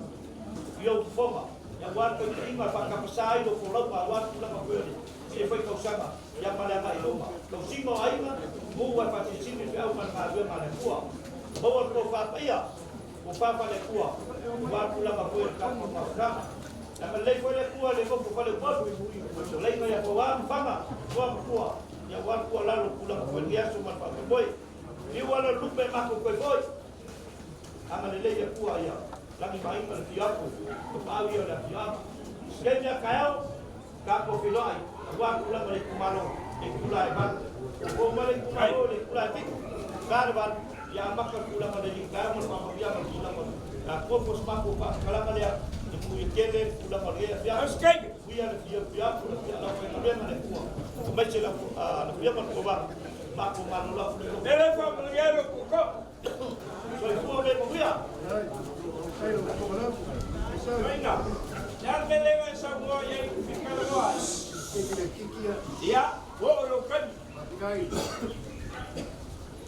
S6: yo foma. Ya wa ko inga fa ka sai lo ko lo pa wa ku lang ko le. E foi ko sama. Ya mala mai lo ma. Ko simo ai ma, mo wa fa ti simi pe au ma ka le ma le kuah. Mo ko fa pa ya. Upapa le kuah, upapa la makuel kamu makam. Nama lei foi le kuah le kopu fale kuah. Lei no ya kuah fama kuah. Ya kuah lalu pulang kuah dia cuma pakai boy. Dia wala lupa maku kuah boy. Ama le lei ya kuah ya. Lagi main pada piaku, kepawi ada piak. Sekejap kau kaku filai. Kuah pulang balik kumalo, kulai ban. Kuah balik kumalo, kulai tik. Karban. Ya ambak pulang ada di kamar mama dia pulang na kopos papo pa kala kala mu yekele pulang dia dia
S5: Askei.
S6: dia dia pulang dia la fa dia na kuwa kumeche la dia man ko ba ma ko man la
S5: Ele fa mulher ko.
S6: so ko le ko dia
S5: Venga. Ya me leva esa mo ye fica agora. Ya, wo lo kan.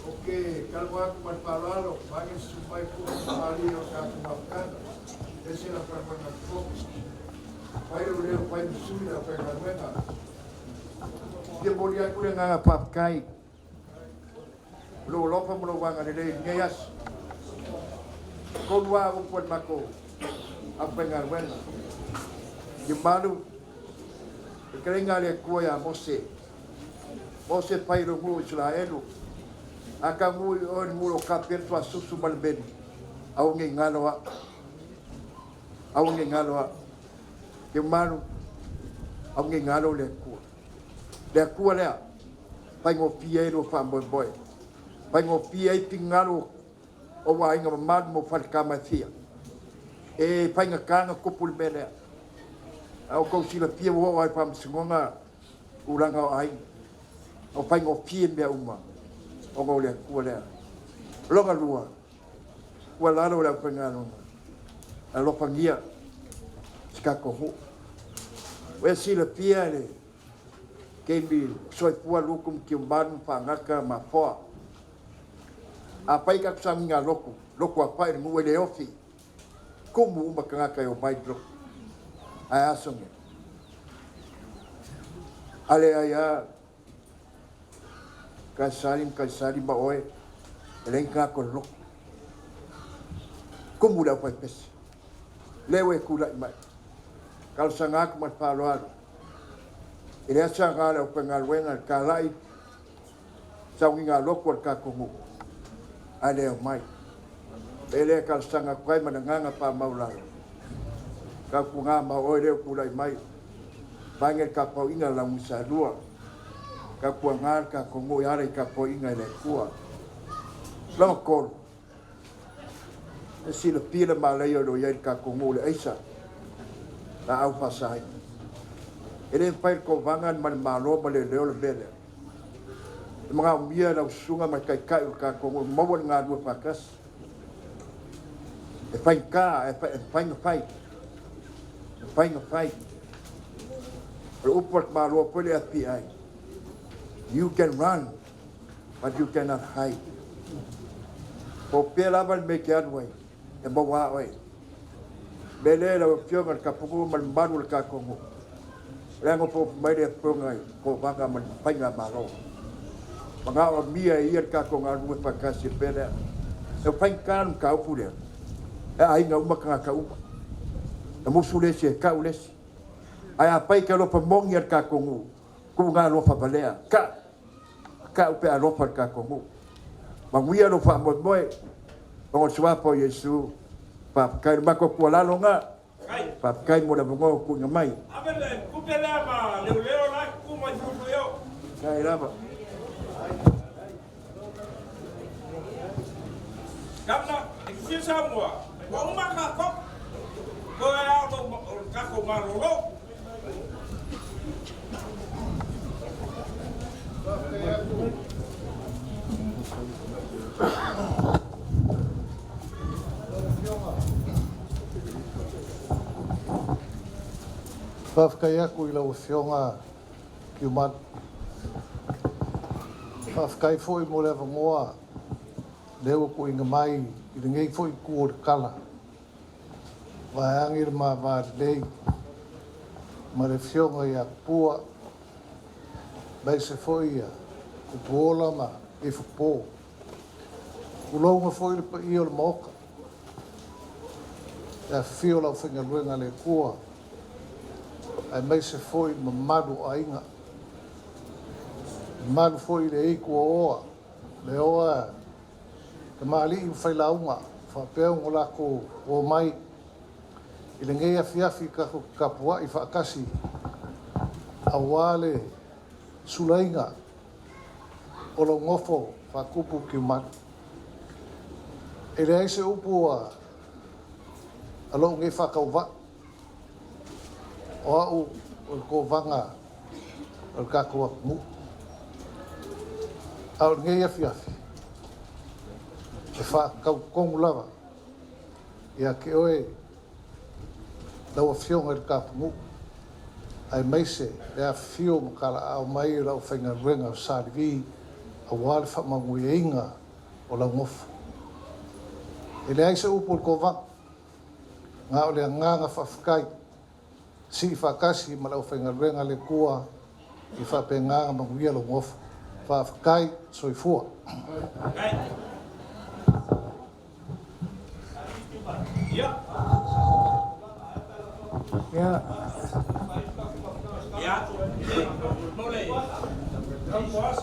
S2: Oke, kalau aku berpalalo, bagi supaya ku kembali ke maafkan, desi lakukan aku. Pai o leo pai misui na pai karuenga. Dia boleh aku dengan apa kai. Lo lopa mo wanga de ngeyas. Konwa upon mako. Apa karuenga. Di malu. Kerenga le kuya Mose. Mose pai ro mu Israelu. Akamu on mulo kapir tua susu malben. Au ngi ngaloa. Au ngi ngaloa. Ke malu. Au ngi ngalo le ku. Le ku le. Pai ngo pie no fa boy. Pai ngo pie pingalo. O wa inga mad mo fal kama fia. E pai nga kanga kupul bele. Au ko sila pie wo ai pam singonga. Uranga ai. O pai ngo pie me uma. O ngo le ku le. Longa lua. Wala lo le pengano. A lo pangia. Ska ko ho. We sila pie le. Kemi soi pua lukum ki umban pangaka ma poa. Apai ka kusaminga loko apai mu le ofi. Kumu makanga yo mai dro. Ai asonge. Ale aya ka salim ba oe. Elenka ko loko. Kumu la pai pes. Lewe kula mai. Kal sangak mat paloalo. Ele asa ngala o pengalwenga kalai saunga loko ka kumu. Ale mai. Ele kal sanga kwai mananga pa maula. Ka kunga ma ore kulai mai. Bangel ka pau inga la musa lua. Ka kuanga ka kumu yare ka pau inga le kua. Loko. Esi le pila malai o yai ka kumu le aisa. La au pasai. Ele pai ko vangan man malo male leo le bele. Mga umia na usunga mai kai ka ko mo nga dua pakas. E pai ka e pai. Upot malo pole FBI. You can run but you cannot hide. Po pela ban me kian way. E mo wa way. Bele la opción ka pugu man manul ka ko mo. Lengo po mai de prongai ko banga man panga malo. Mga omia ier ka ko ngal mu pakasi pele. E pai kan ka upule. E ai nga uma ka uma. E mo sule se ka ules. Ai pai ka lo pamong ier ka ko ngu. Ku nga lo fa balea. Ka upe a lo fa ka ko ngu. Manguia lo fa mo moi. Ngo swa po Yesu. Pa kai ma ko la lo nga. Pa kai mo la mo ku nga mai.
S5: Abele kupela ma leo la kuma jufu yo.
S2: Kai raba.
S5: Gamna ikisa mo. Wa uma ka ko. Ko ya lo ka ko marolo.
S7: Whawhkai aku i lau whionga ki umat. Whawhkai fwoi mo lewa ngoa. Lewa ko inga mai i ringei fwoi kua kala. Wahangir ma vārdei. Ma re whionga i a pua. Bai se fwoi a kupuola ma i whupō. Kulonga fwoi pa i o le moka. E a whio lau whinga ruenga le kua. Ai mai se foi ma maru ainga. Maru foi le ei kua oa. Le oa te maali i whai launga. Whapeo ngola ko o mai. I le ngei afiafi ka pua i whaakasi. A wale sulainga. O lo ngofo whakupu ki mat. E le aise upu a alo ngei whakauwa. O au o ko vanga o ka ko mu au ngai afiafi e fa ka ko lava ia ke oe da o fiong o ka mu ai mai se e a fio mo kala au mai la o fenga renga sarvi a wal fa manguinga o la ngof ele ai se upo ko va nga o le nga fa fkai si whakasi ma lau whaingaruenga le kua i whapenganga manguia lo ngofu. Whaafakai soifua.
S5: Ya.
S7: Ya.
S5: Ya. Boleh. Kamu puas?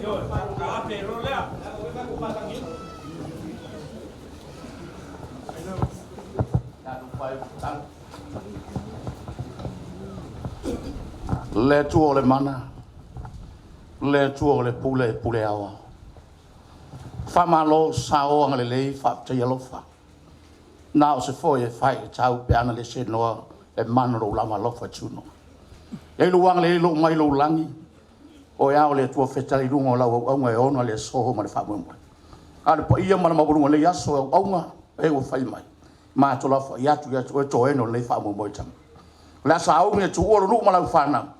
S5: Yo, apa rolea?
S8: Le tuo le mana, le tuo le pule awa. Fa malo sao ngale le fa te yelo fa. Na o se foi e fai tau pe ana le se no e mana ro lama lo fa tuno. E lu wang le lu mai lu langi. O ya o le tuo feta i lungo la o ngai ona le so ma le fa mo. Ala po ia mana ma bulu le yaso o nga e o fai mai. Ma to la fa ya tu o to eno le fa mo mo tam. La sa o me tu o lu ma la fa na.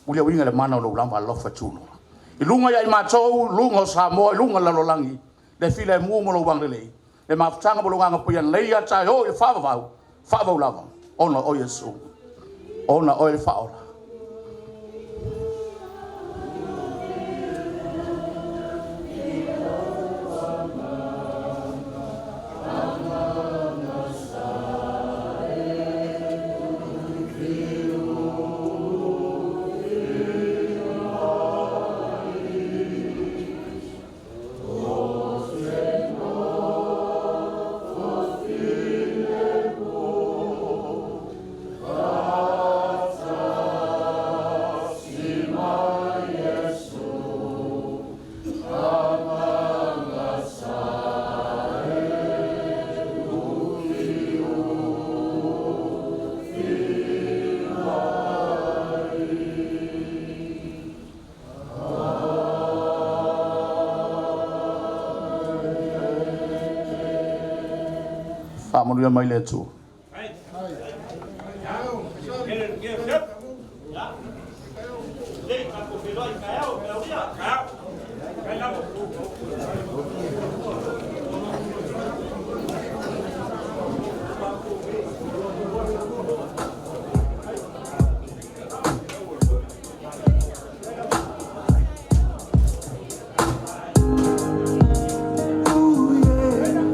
S8: Ulia winga le mana lo lama lo fa tuno. I lunga ya i matou, lunga sa mo, lunga la lo langi. Le file mu mo lo wang le. Le mafutanga mo lo nganga puyan le ya tai o e fa va lava. Ona o Yesu. Ona o e fa ola. Manuia mai le tu.
S9: Ooh, yeah.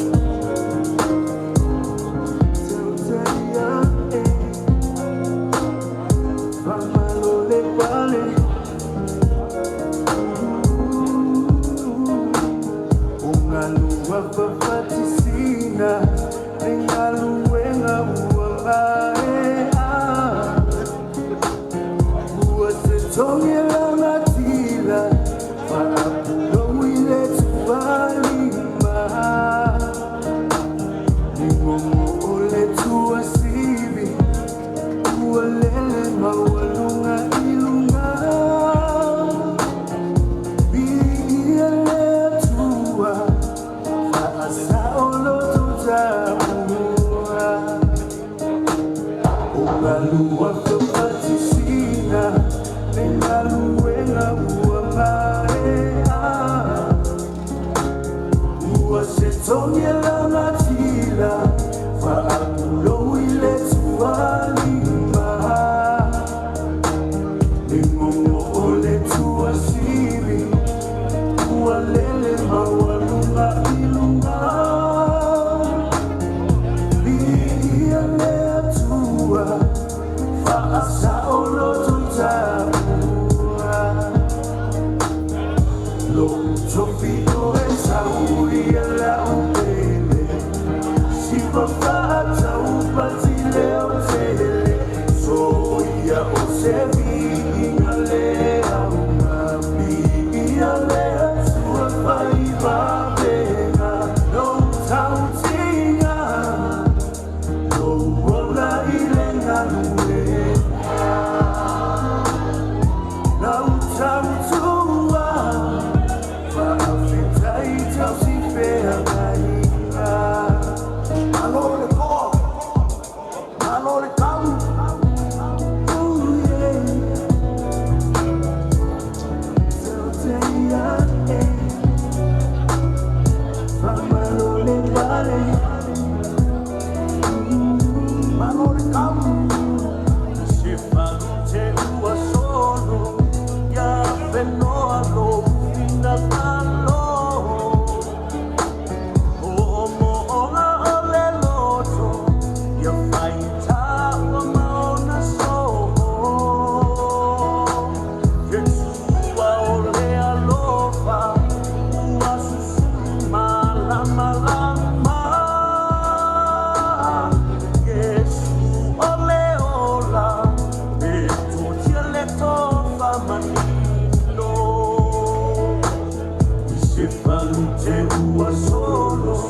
S9: te ua solo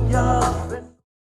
S9: ya